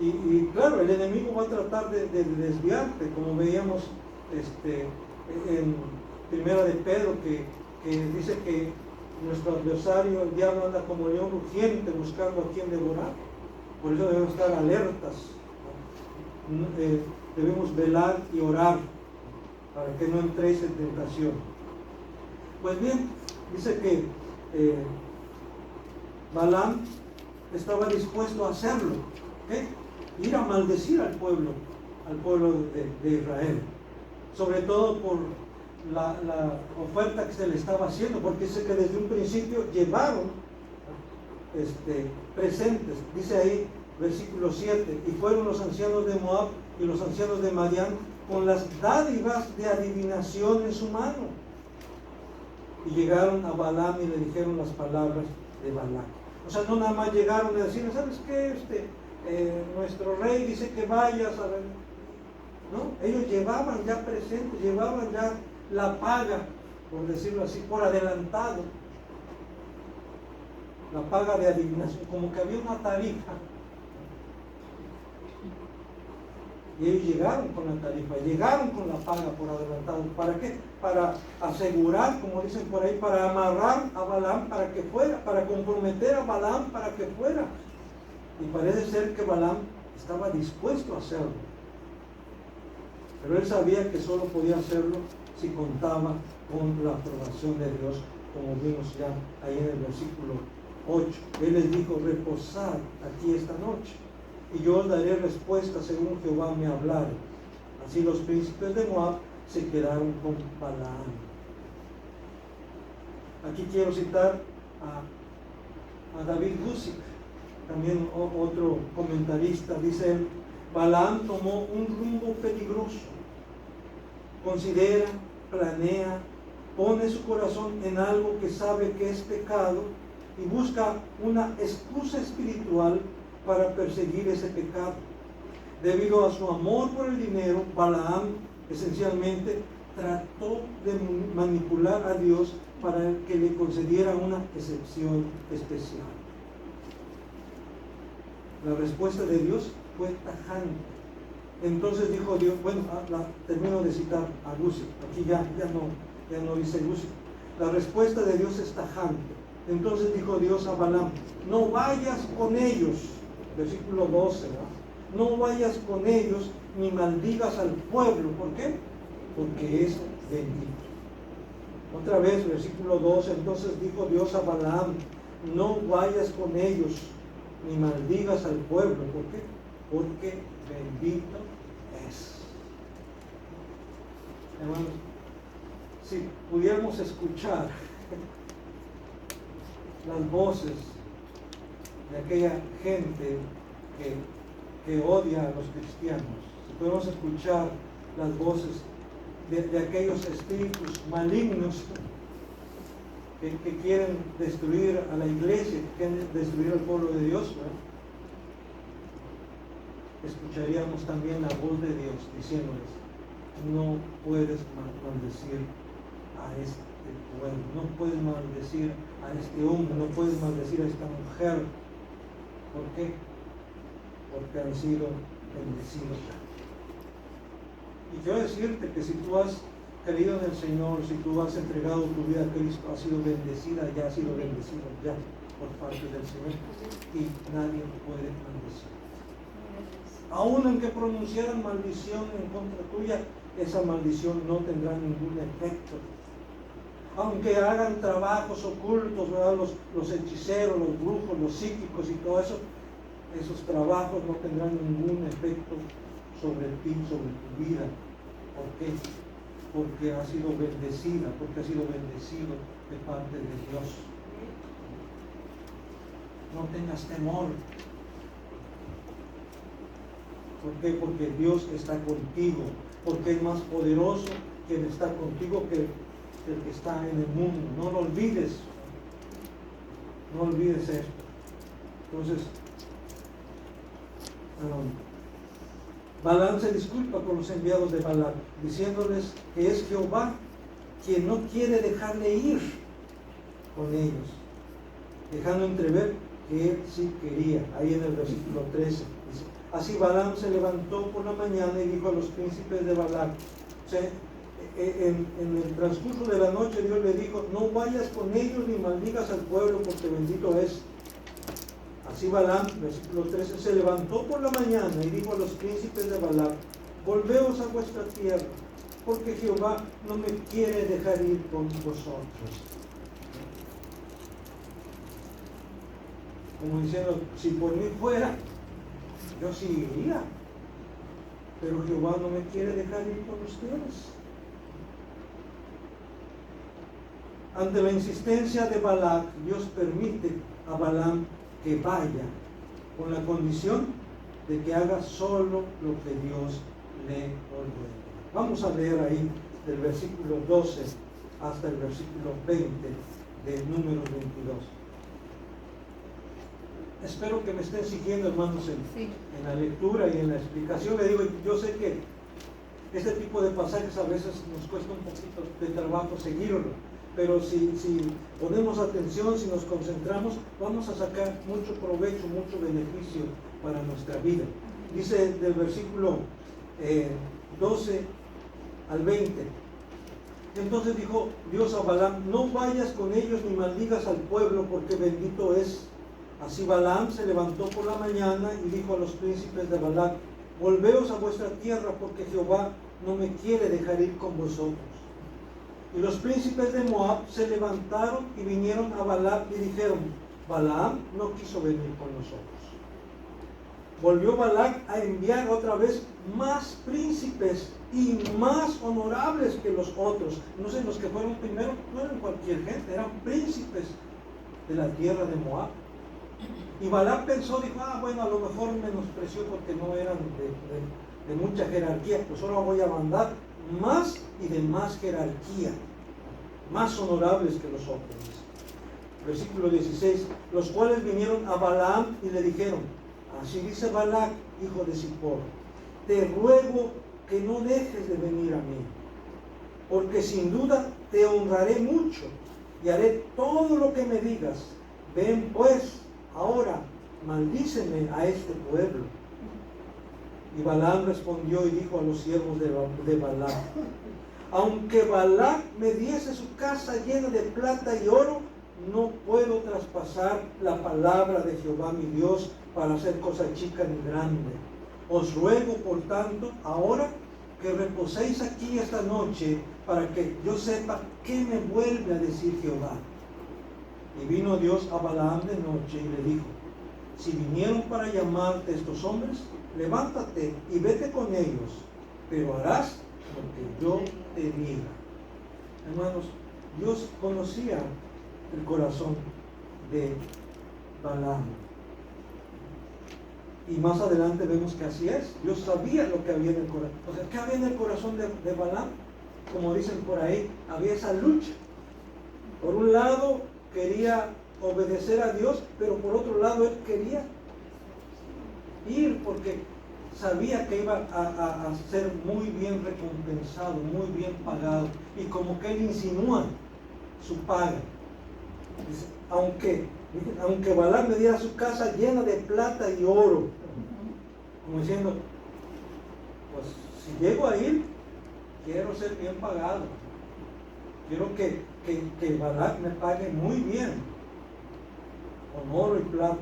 Y claro, el enemigo va a tratar de desviarte, como veíamos en Primera de Pedro, que dice que nuestro adversario, el diablo, anda como león rugiente buscando a quien devorar. Por eso debemos estar alertas, debemos velar y orar para que no entréis en tentación. Pues bien, dice que Balaam estaba dispuesto a hacerlo, ir a maldecir al pueblo de Israel, sobre todo por la oferta que se le estaba haciendo, porque dice que desde un principio llevaron presentes, dice ahí versículo 7, y fueron los ancianos de Moab y los ancianos de Madián con las dádivas de adivinación en su mano, y llegaron a Balaam y le dijeron las palabras de Balac. O sea, no nada más llegaron a decirle, ¿sabes qué? Nuestro rey dice que vayas a ver. No, ellos llevaban ya presentes, llevaban ya la paga, por decirlo así, por adelantado. La paga de adivinación, como que había una tarifa. Y ellos llegaron con la tarifa, llegaron con la paga por adelantado. ¿Para qué? Para asegurar, como dicen por ahí, para amarrar a Balaam para que fuera, para comprometer a Balaam para que fuera. Y parece ser que Balaam estaba dispuesto a hacerlo. Pero él sabía que solo podía hacerlo si contaba con la aprobación de Dios, como vimos ya ahí en el versículo 8. Él les dijo, reposad aquí esta noche, y yo os daré respuesta según Jehová me hablare. Así los príncipes de Moab se quedaron con Balaam. Aquí quiero citar a David Guzik, también otro comentarista. Dice él: Balaam tomó un rumbo peligroso. Considera, planea, pone su corazón en algo que sabe que es pecado y busca una excusa espiritual para perseguir ese pecado. Debido a su amor por el dinero, Balaam esencialmente trató de manipular a Dios para que le concediera una excepción especial. La respuesta de Dios fue tajante. Entonces dijo Dios, bueno, termino de citar a Guzik, aquí ya no dice Guzik. La respuesta de Dios es tajante. Entonces dijo Dios a Balaam: no vayas con ellos, versículo 12, ¿no? No vayas con ellos ni maldigas al pueblo. ¿Por qué? Porque es bendito. Otra vez, versículo 12, entonces dijo Dios a Balaam: no vayas con ellos ni maldigas al pueblo. ¿Por qué? Porque bendito es. Hermanos, si pudiéramos escuchar las voces de aquella gente que odia a los cristianos, si podemos escuchar las voces de aquellos espíritus malignos que quieren destruir a la iglesia, que quieren destruir al pueblo de Dios, ¿verdad? Escucharíamos también la voz de Dios diciéndoles: no puedes maldecir a este pueblo, no puedes maldecir a este hombre, no puedes maldecir a esta mujer. ¿Por qué? Porque han sido bendecidos. Y quiero decirte que si tú has creído en el Señor, si tú has entregado tu vida a Cristo, has sido bendecida, ya has sido bendecido ya por parte del Señor, y nadie puede maldecir. Aún aunque pronunciaran maldición en contra tuya, esa maldición no tendrá ningún efecto. Aunque hagan trabajos ocultos, ¿verdad? Los hechiceros, los brujos, los psíquicos y todo eso, esos trabajos no tendrán ningún efecto sobre ti, sobre tu vida. ¿Por qué? Porque has sido bendecida, porque has sido bendecido de parte de Dios. No tengas temor. ¿Por qué? Porque Dios está contigo, porque es más poderoso quien está contigo que el que está en el mundo. No lo olvides, no olvides esto. Entonces, Balaam se disculpa con los enviados de Balac, diciéndoles que es Jehová quien no quiere dejarle ir con ellos, dejando entrever que él sí quería. Ahí en el versículo 13 dice: así Balaam se levantó por la mañana y dijo a los príncipes de Balac. O sea, en el transcurso de la noche Dios le dijo: no vayas con ellos ni maldigas al pueblo, porque bendito es. Así Balaam, versículo 13, se levantó por la mañana y dijo a los príncipes de Balac: volveos a vuestra tierra, porque Jehová no me quiere dejar ir con vosotros. Como diciendo, si por mí fuera, yo sí iría, pero Jehová no me quiere dejar ir con ustedes. Ante la insistencia de Balac, Dios permite a Balaam que vaya, con la condición de que haga solo lo que Dios le ordena. Vamos a leer ahí del versículo 12 hasta el versículo 20 de Números 22. Espero que me estén siguiendo, hermanos, en la lectura y en la explicación. Le digo, yo sé que este tipo de pasajes a veces nos cuesta un poquito de trabajo seguirlo, pero si ponemos atención, si nos concentramos, vamos a sacar mucho provecho, mucho beneficio para nuestra vida. Dice del versículo 12 al 20: entonces dijo Dios a Balaam: no vayas con ellos ni maldigas al pueblo, porque bendito es. Así Balaam se levantó por la mañana y dijo a los príncipes de Balac: volveos a vuestra tierra, porque Jehová no me quiere dejar ir con vosotros. Y los príncipes de Moab se levantaron y vinieron a Balac y dijeron: Balaam no quiso venir con nosotros. volvió Balac a enviar otra vez más príncipes y más honorables que los otros. No sé, los que fueron primero no eran cualquier gente, eran príncipes de la tierra de Moab. Y Balac pensó, dijo, bueno, a lo mejor menospreció porque no eran de mucha jerarquía, pues ahora voy a mandar más y de más jerarquía, más honorables que los otros. Versículo 16, los cuales vinieron a Balaam y le dijeron, así dice Balac, hijo de Zippor, te ruego que no dejes de venir a mí, porque sin duda te honraré mucho y haré todo lo que me digas. Ven pues, ahora, maldíceme a este pueblo. Y Balaam respondió y dijo a los siervos de Balac, aunque Balac me diese su casa llena de plata y oro, no puedo traspasar la palabra de Jehová mi Dios para hacer cosa chica ni grande. Os ruego, por tanto, ahora que reposéis aquí esta noche para que yo sepa qué me vuelve a decir Jehová. Y vino Dios a Balaam de noche y le dijo, si vinieron para llamarte estos hombres, levántate y vete con ellos, pero harás lo que yo te diga. Hermanos, Dios conocía el corazón de Balaam. Y más adelante vemos que así es. Dios sabía lo que había en el corazón. O sea, ¿qué había en el corazón de Balaam? Como dicen por ahí, había esa lucha. Por un lado, quería obedecer a Dios, pero por otro lado, él quería ir porque sabía que iba a ser muy bien recompensado, muy bien pagado. Y como que él insinúa su paga. Dice, aunque Balaam me diera su casa llena de plata y oro, como diciendo, pues si llego a ir, quiero ser bien pagado, quiero que Balaam me pague muy bien, con oro y plata.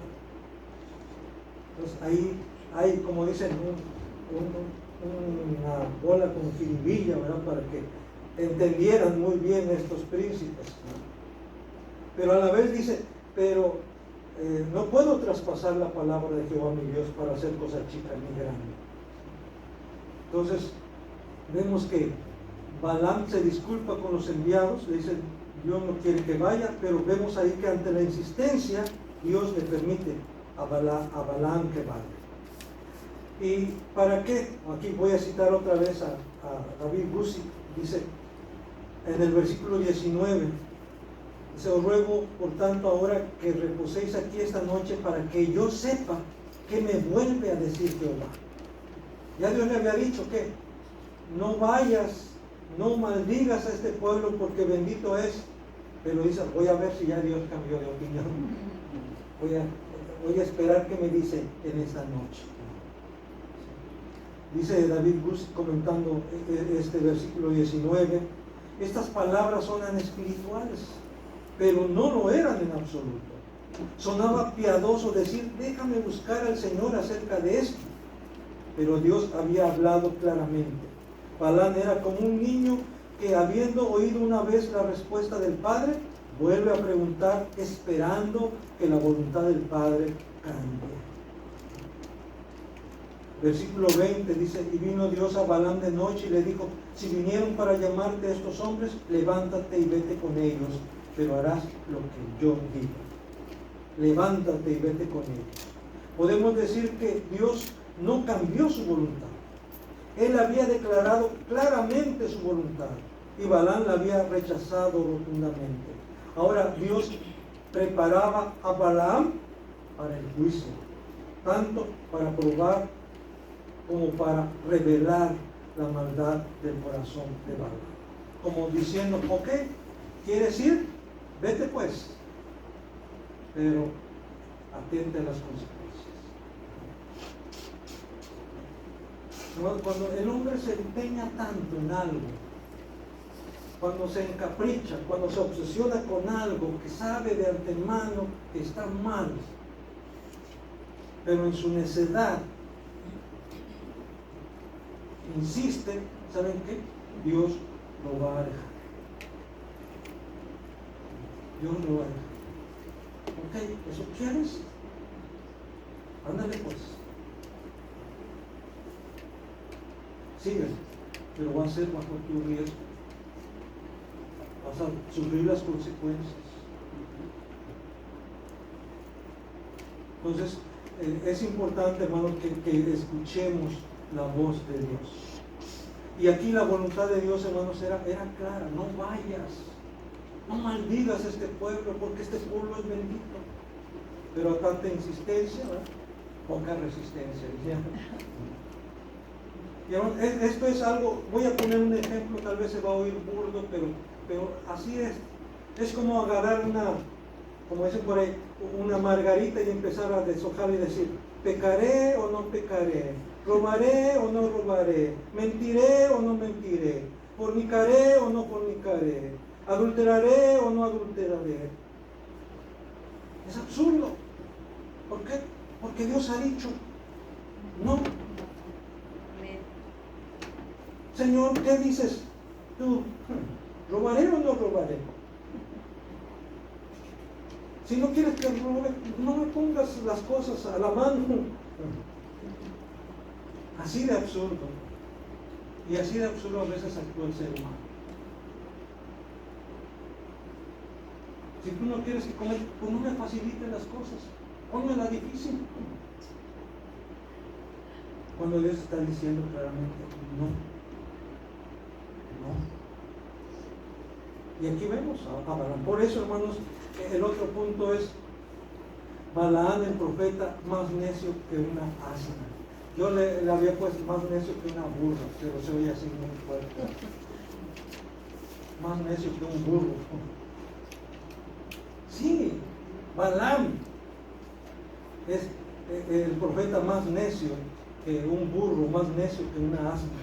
Entonces ahí hay, como dicen, una bola con jiribilla, ¿verdad? Para que entendieran muy bien estos príncipes, ¿no? Pero a la vez dice, pero no puedo traspasar la palabra de Jehová mi Dios para hacer cosa chica ni grande. Entonces, vemos que Balaam se disculpa con los enviados, le dicen, Dios no quiere que vaya, pero vemos ahí que ante la insistencia, Dios le permite a Balaam que vaya. ¿Y para qué? Aquí voy a citar otra vez a David Guzik, dice en el versículo 19, dice, os ruego por tanto ahora que reposéis aquí esta noche para que yo sepa qué me vuelve a decir Jehová. Ya Dios le había dicho que no vayas, no maldigas a este pueblo porque bendito es, pero dice, voy a ver si ya Dios cambió de opinión. Voy a esperar qué me dice en esta noche. Dice David Gus comentando este versículo 19, estas palabras sonan espirituales, pero no lo eran en absoluto. Sonaba piadoso decir, déjame buscar al Señor acerca de esto, pero Dios había hablado claramente. Balaam era como un niño que, habiendo oído una vez la respuesta del Padre, vuelve a preguntar esperando que la voluntad del Padre cambie. Versículo 20 dice, y vino Dios a Balaam de noche y le dijo, si vinieron para llamarte a estos hombres, levántate y vete con ellos, pero harás lo que yo diga. Levántate y vete con ellos. Podemos decir que Dios no cambió su voluntad. Él había declarado claramente su voluntad y Balaam la había rechazado rotundamente. Ahora Dios preparaba a Balaam para el juicio, tanto para probar como para revelar la maldad del corazón de Balaam. Como diciendo, ok, ¿quieres ir? Vete pues, pero atente a las consecuencias. Cuando el hombre se empeña tanto en algo, cuando se encapricha, cuando se obsesiona con algo que sabe de antemano que está mal, pero en su necedad insiste, ¿saben qué? Dios lo va a dejar. Dios lo va a dejar. Ok, ¿eso quieres? Ándale pues. sigue, pero va a ser bajo tu riesgo. Vas a sufrir las consecuencias. Entonces, es importante, hermanos, que escuchemos la voz de Dios. Y aquí la voluntad de Dios, hermanos, era clara: no vayas, no maldigas a este pueblo, porque este pueblo es bendito. Pero a tanta insistencia, ¿verdad? Poca resistencia. Y hermanos, esto es algo, voy a poner un ejemplo, tal vez se va a oír burdo, pero así es. Es como agarrar como dicen por ahí, una margarita y empezar a deshojar y decir: ¿pecaré o no pecaré? ¿Robaré o no robaré? ¿Mentiré o no mentiré? ¿Fornicaré o no fornicaré? ¿Adulteraré o no adulteraré? Es absurdo. ¿Por qué? Porque Dios ha dicho no. Señor, ¿qué dices tú? ¿Robaré o no robaré? Si no quieres que robe, no me pongas las cosas a la mano. Así de absurdo. Y así de absurdo a veces actúa el ser humano. Si tú no quieres que comer, pues no me facilites las cosas. Pónmela difícil. Cuando Dios está diciendo claramente no. No. Y aquí vemos a Balaam. Por eso, hermanos, el otro punto es Balaam, el profeta, más necio que una asna. Yo le había puesto más necio que una burra, pero se oye así muy fuerte. Más necio que un burro. Sí, Balaam es el profeta más necio que un burro, más necio que una asna.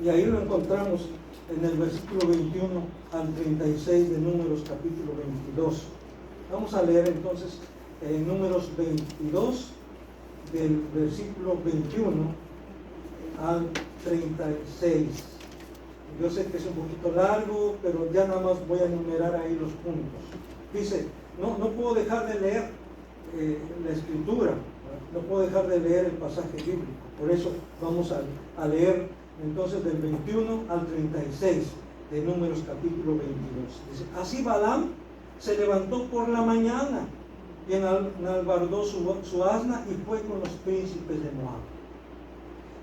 Y ahí lo encontramos en el versículo 21 al 36 de Números capítulo 22. Vamos a leer entonces Números 22, del versículo 21 al 36. Yo sé que es un poquito largo, pero ya nada más voy a enumerar ahí los puntos. Dice, no puedo dejar de leer la escritura, no puedo dejar de leer el pasaje bíblico. Por eso vamos a leer entonces del 21 al 36 de Números capítulo 22. Dice, así Balaam se levantó por la mañana y enalbardó su asna y fue con los príncipes de Moab.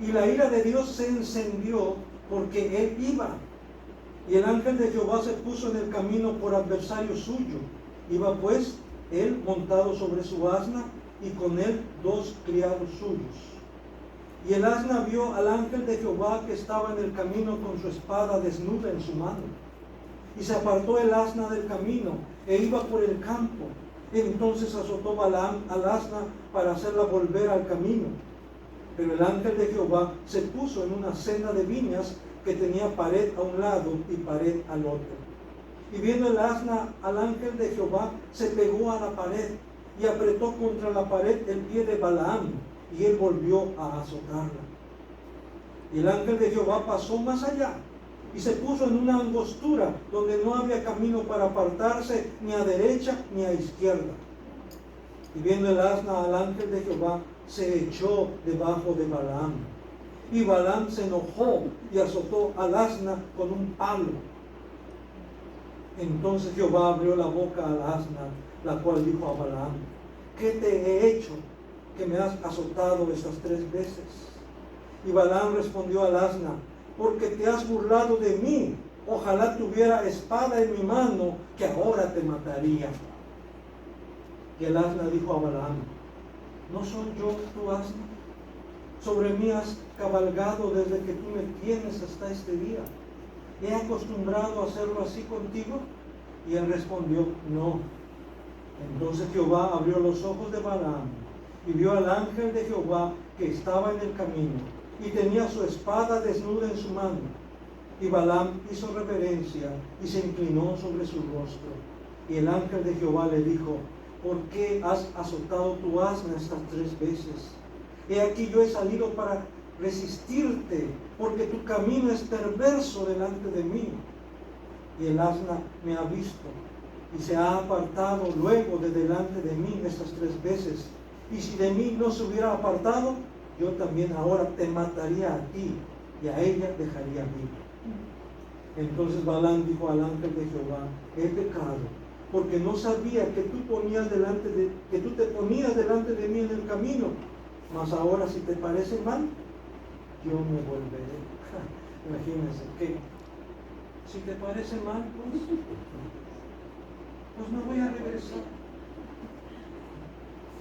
Y la ira de Dios se encendió porque él iba. Y el ángel de Jehová se puso en el camino por adversario suyo. Iba pues él montado sobre su asna y con él 2 criados suyos. Y el asna vio al ángel de Jehová que estaba en el camino con su espada desnuda en su mano. Y se apartó el asna del camino e iba por el campo. Entonces azotó Balaam al asna para hacerla volver al camino. Pero el ángel de Jehová se puso en una senda de viñas que tenía pared a un lado y pared al otro. Y viendo el asna al ángel de Jehová, se pegó a la pared y apretó contra la pared el pie de Balaam, y él volvió a azotarla. Y el ángel de Jehová pasó más allá y se puso en una angostura donde no había camino para apartarse ni a derecha ni a izquierda. Y viendo el asna al ángel de Jehová, se echó debajo de Balaam. Y Balaam se enojó y azotó al asna con un palo. Entonces Jehová abrió la boca al asna, la cual dijo a Balaam, ¿qué te he hecho que me has azotado estas 3 veces? Y Balaam respondió al asna, porque te has burlado de mí. Ojalá tuviera espada en mi mano, que ahora te mataría. Y el asna dijo a Balaam, ¿no soy yo tu asna? Sobre mí has cabalgado desde que tú me tienes hasta este día. ¿He acostumbrado a hacerlo así contigo? Y él respondió, no. Entonces Jehová abrió los ojos de Balaam y vio al ángel de Jehová que estaba en el camino y tenía su espada desnuda en su mano. Y Balaam hizo reverencia y se inclinó sobre su rostro. Y el ángel de Jehová le dijo, ¿por qué has azotado tu asna estas 3 veces? He aquí yo he salido para resistirte, porque tu camino es perverso delante de mí. Y el asna me ha visto y se ha apartado luego de delante de mí estas 3 veces. Y si de mí no se hubiera apartado, yo también ahora te mataría a ti y a ella dejaría viva. Entonces Balaam dijo al ángel de Jehová: he pecado, porque no sabía que tú te ponías delante de mí en el camino. Mas ahora, si te parece mal, yo me volveré. Imagínense que si te parece mal, pues me voy a regresar.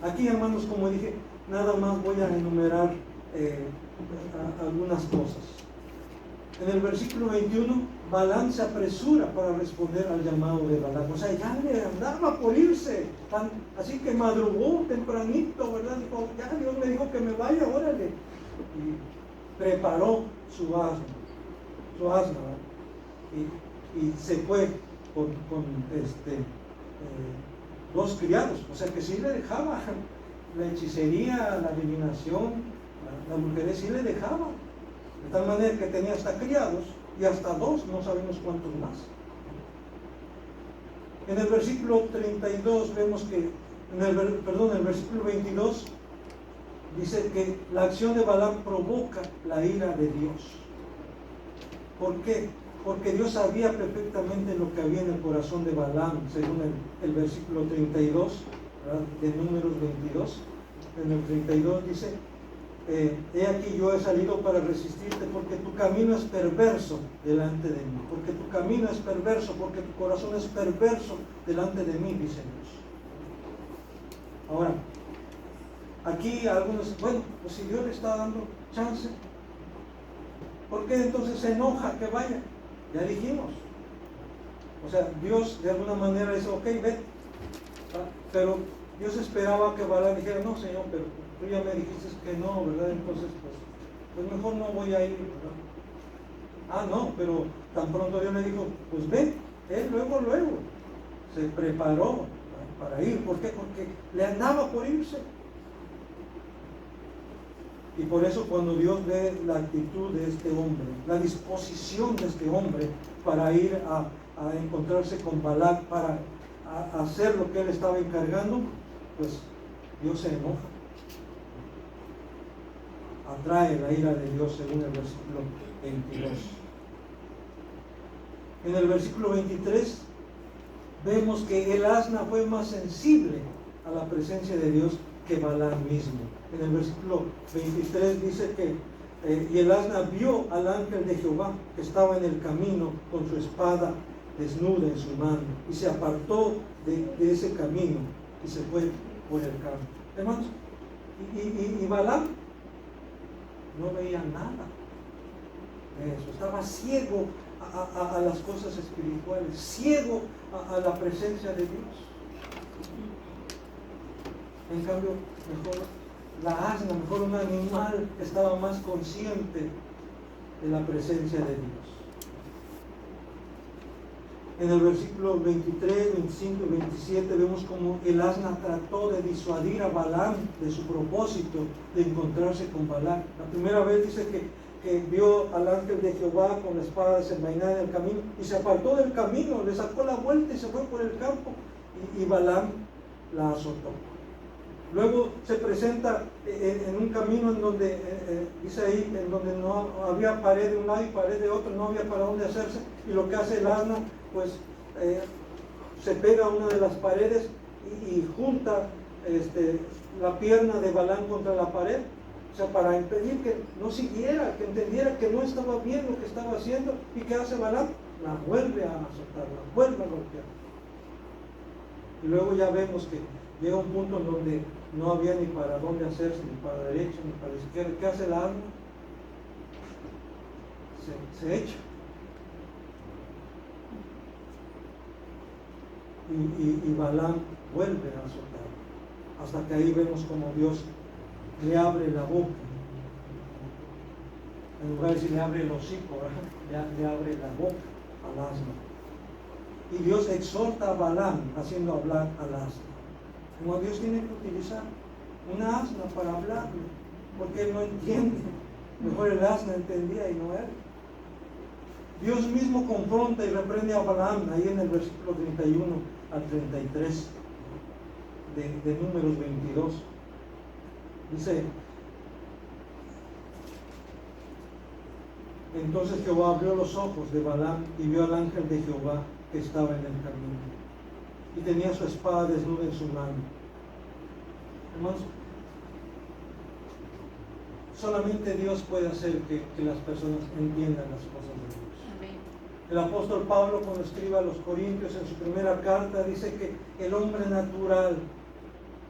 Aquí, hermanos, como dije, nada más voy a enumerar algunas cosas. En el versículo 21, Balaam se apresura para responder al llamado de Balac. O sea, ya le andaba por irse, así que madrugó tempranito, ¿verdad? Dijo: ya Dios me dijo que me vaya, órale. Y preparó su asno, ¿verdad? Y se fue con dos criados, o sea que sí le dejaba la hechicería, la adivinación, la brujería, sí le dejaba, de tal manera que tenía hasta criados y hasta dos, no sabemos cuántos más. En el versículo 32 vemos que, el versículo 22 dice que la acción de Balaam provoca la ira de Dios. ¿Por qué? Porque Dios sabía perfectamente lo que había en el corazón de Balaam, según el versículo 32, ¿verdad?, de Números 22. En el 32 dice: he aquí yo he salido para resistirte, porque tu camino es perverso delante de mí. Porque tu camino es perverso, porque tu corazón es perverso delante de mí, dice Dios. Ahora, aquí algunos, bueno, pues si Dios le está dando chance, ¿por qué entonces se enoja que vaya? Ya dijimos. O sea, Dios de alguna manera dice: ok, ve. Pero Dios esperaba que Balaam dijera: no, Señor, pero tú ya me dijiste que no, ¿verdad? Entonces, pues mejor no voy a ir, ¿verdad? Ah, no, pero tan pronto Dios le dijo: pues ve. Él luego se preparó, ¿verdad?, para ir. ¿Por qué? Porque le andaba por irse. Y por eso, cuando Dios ve la actitud de este hombre, la disposición de este hombre para ir a encontrarse con Balac, para hacer lo que él estaba encargando, pues Dios se enoja. Atrae la ira de Dios, según el versículo 22. En el versículo 23 vemos que el asna fue más sensible a la presencia de Dios que Balaam mismo. En el versículo 23 dice que y el asna vio al ángel de Jehová que estaba en el camino con su espada desnuda en su mano, y se apartó de ese camino y se fue por el campo. Hermanos, y Balaam no veía nada de eso, estaba ciego a las cosas espirituales, ciego a la presencia de Dios. En cambio, mejor la asna, mejor un animal, estaba más consciente de la presencia de Dios. En el versículo 23, 25 y 27 vemos como el asna trató de disuadir a Balaam de su propósito de encontrarse con Balac. La primera vez dice que vio al ángel de Jehová con la espada desenvainada en el camino y se apartó del camino, le sacó la vuelta y se fue por el campo, y Balaam la azotó. Luego se presenta en un camino en donde, dice ahí, en donde no había pared de un lado y pared de otro, no había para dónde hacerse, y lo que hace el asna, pues se pega a una de las paredes y junta la pierna de Balaam contra la pared, o sea, para impedir que no siguiera, que entendiera que no estaba bien lo que estaba haciendo. ¿Y qué hace Balaam? La vuelve a azotar, la vuelve a golpear. Y luego ya vemos que llega un punto en donde no había ni para dónde hacerse, ni para la derecha, ni para la izquierda. ¿Qué hace la asna? Se echa. Y Balaam vuelve a azotar. Hasta que ahí vemos como Dios le abre la boca. En lugar de decir le abre el hocico, le abre la boca al asna. Y Dios exhorta a Balaam haciendo hablar al asna. Como Dios tiene que utilizar una asna para hablarle, porque él no entiende. Mejor el asna entendía y no él. Dios mismo confronta y reprende a Balaam ahí en el versículo 31 al 33 de Números 22. Dice: Entonces Jehová abrió los ojos de Balaam y vio al ángel de Jehová que estaba en el camino y tenía su espada desnuda en su mano. Hermanos, solamente Dios puede hacer que las personas entiendan las cosas de Dios. Amén. El apóstol Pablo, cuando escribe a los Corintios en su primera carta, dice que el hombre natural,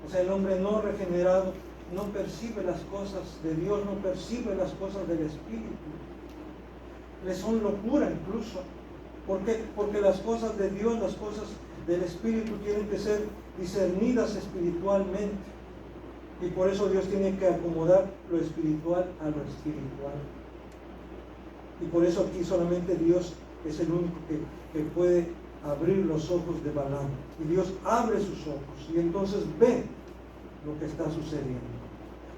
o sea, el hombre no regenerado, no percibe las cosas de Dios, no percibe las cosas del Espíritu. Le son locura incluso. ¿Por qué? Porque las cosas de Dios, las cosas del Espíritu tienen que ser discernidas espiritualmente. Y por eso Dios tiene que acomodar lo espiritual a lo espiritual. Y por eso aquí solamente Dios es el único que puede abrir los ojos de Balaam. Y Dios abre sus ojos y entonces ve lo que está sucediendo.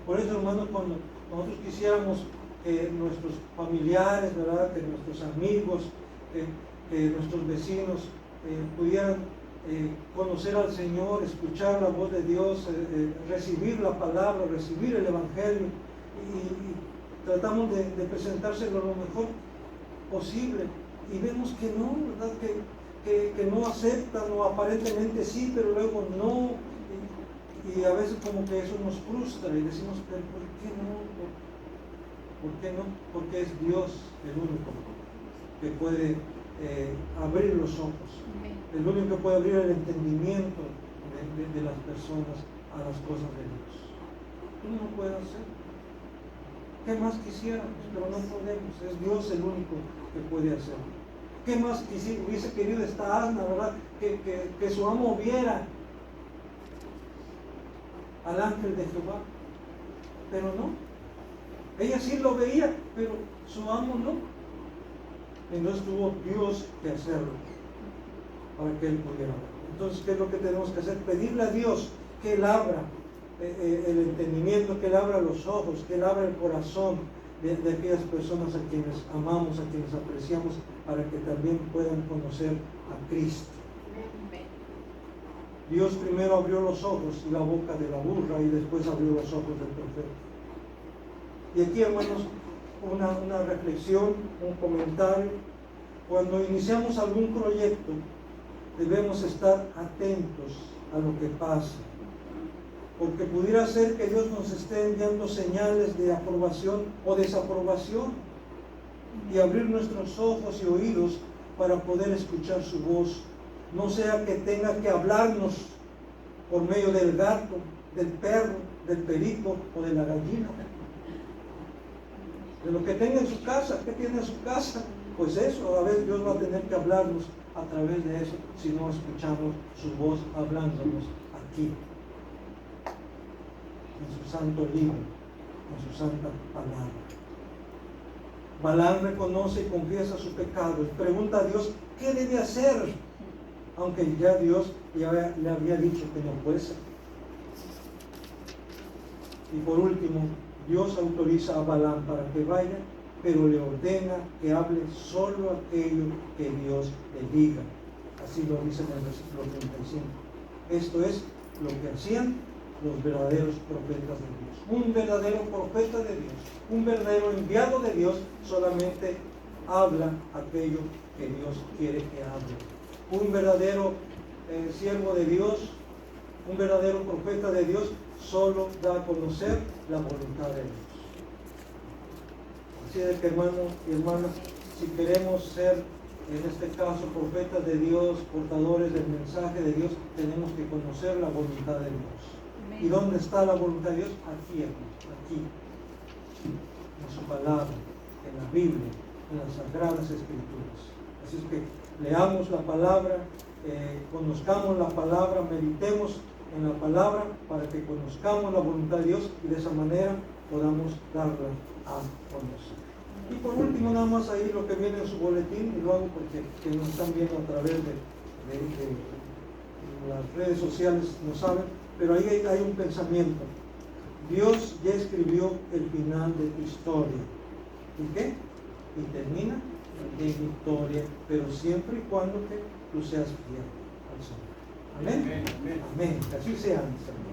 Por eso, hermanos, cuando nosotros quisiéramos que nuestros familiares, ¿verdad?, que nuestros amigos, que nuestros vecinos pudieran conocer al Señor, escuchar la voz de Dios, recibir la palabra, recibir el Evangelio, y tratamos de presentárselo lo mejor posible, y vemos que no, ¿verdad?, que no aceptan, o aparentemente sí, pero luego no, y a veces como que eso nos frustra y decimos, pero ¿por qué no? ¿Por qué no? Porque es Dios el único que puede abrir los ojos, el único que puede abrir el entendimiento de las personas a las cosas de Dios. Tú no puedes hacer. ¿Qué más quisiéramos? Pero no podemos. Es Dios el único que puede hacerlo. ¿Qué más hubiese querido esta asna, verdad? Que su amo viera al ángel de Jehová, pero no. Ella sí lo veía, pero su amo no. Entonces tuvo Dios que hacerlo para que él pudiera ver. Entonces, ¿qué es lo que tenemos que hacer? Pedirle a Dios que Él abra el entendimiento, que Él abra los ojos, que Él abra el corazón de aquellas personas a quienes amamos, a quienes apreciamos, para que también puedan conocer a Cristo. Dios primero abrió los ojos y la boca de la burra, y después abrió los ojos del profeta. Y aquí, hermanos, una reflexión, un comentario. Cuando iniciamos algún proyecto, debemos estar atentos a lo que pasa, porque pudiera ser que Dios nos esté enviando señales de aprobación o desaprobación, y abrir nuestros ojos y oídos para poder escuchar su voz. No sea que tenga que hablarnos por medio del gato, del perro, del perico o de la gallina, de lo que tenga en su casa. ¿Qué tiene en su casa? Pues eso, a veces Dios va a tener que hablarnos a través de eso, si no escuchamos su voz hablándonos aquí, en su santo libro, en su santa palabra. Balaam reconoce y confiesa su pecado y pregunta a Dios qué debe hacer, aunque ya Dios le había dicho que no puede ser. Y por último, Dios autoriza a Balaam para que vaya, pero le ordena que hable solo aquello que Dios le diga. Así lo dice en el versículo 35. Esto es lo que hacían los verdaderos profetas de Dios. Un verdadero profeta de Dios, un verdadero enviado de Dios, solamente habla aquello que Dios quiere que hable. Un verdadero siervo de Dios, un verdadero profeta de Dios, solo da a conocer la voluntad de Dios. Así es que, hermanos y hermanas, si queremos ser, en este caso, profetas de Dios, portadores del mensaje de Dios, tenemos que conocer la voluntad de Dios. Amén. ¿Y dónde está la voluntad de Dios? Aquí, hermanos, aquí, en su palabra, en la Biblia, en las Sagradas Escrituras. Así es que leamos la palabra, conozcamos la palabra, meditemos en la palabra para que conozcamos la voluntad de Dios y de esa manera podamos darla a conocer. Y por último, nada más ahí lo que viene en su boletín, y lo hago porque que nos están viendo a través de las redes sociales no saben, pero ahí hay un pensamiento. Dios ya escribió el final de tu historia. ¿Y qué? Y termina en victoria, pero siempre y cuando tú seas fiel al Señor. Amén. Amén. Que así sea, mis hermanos.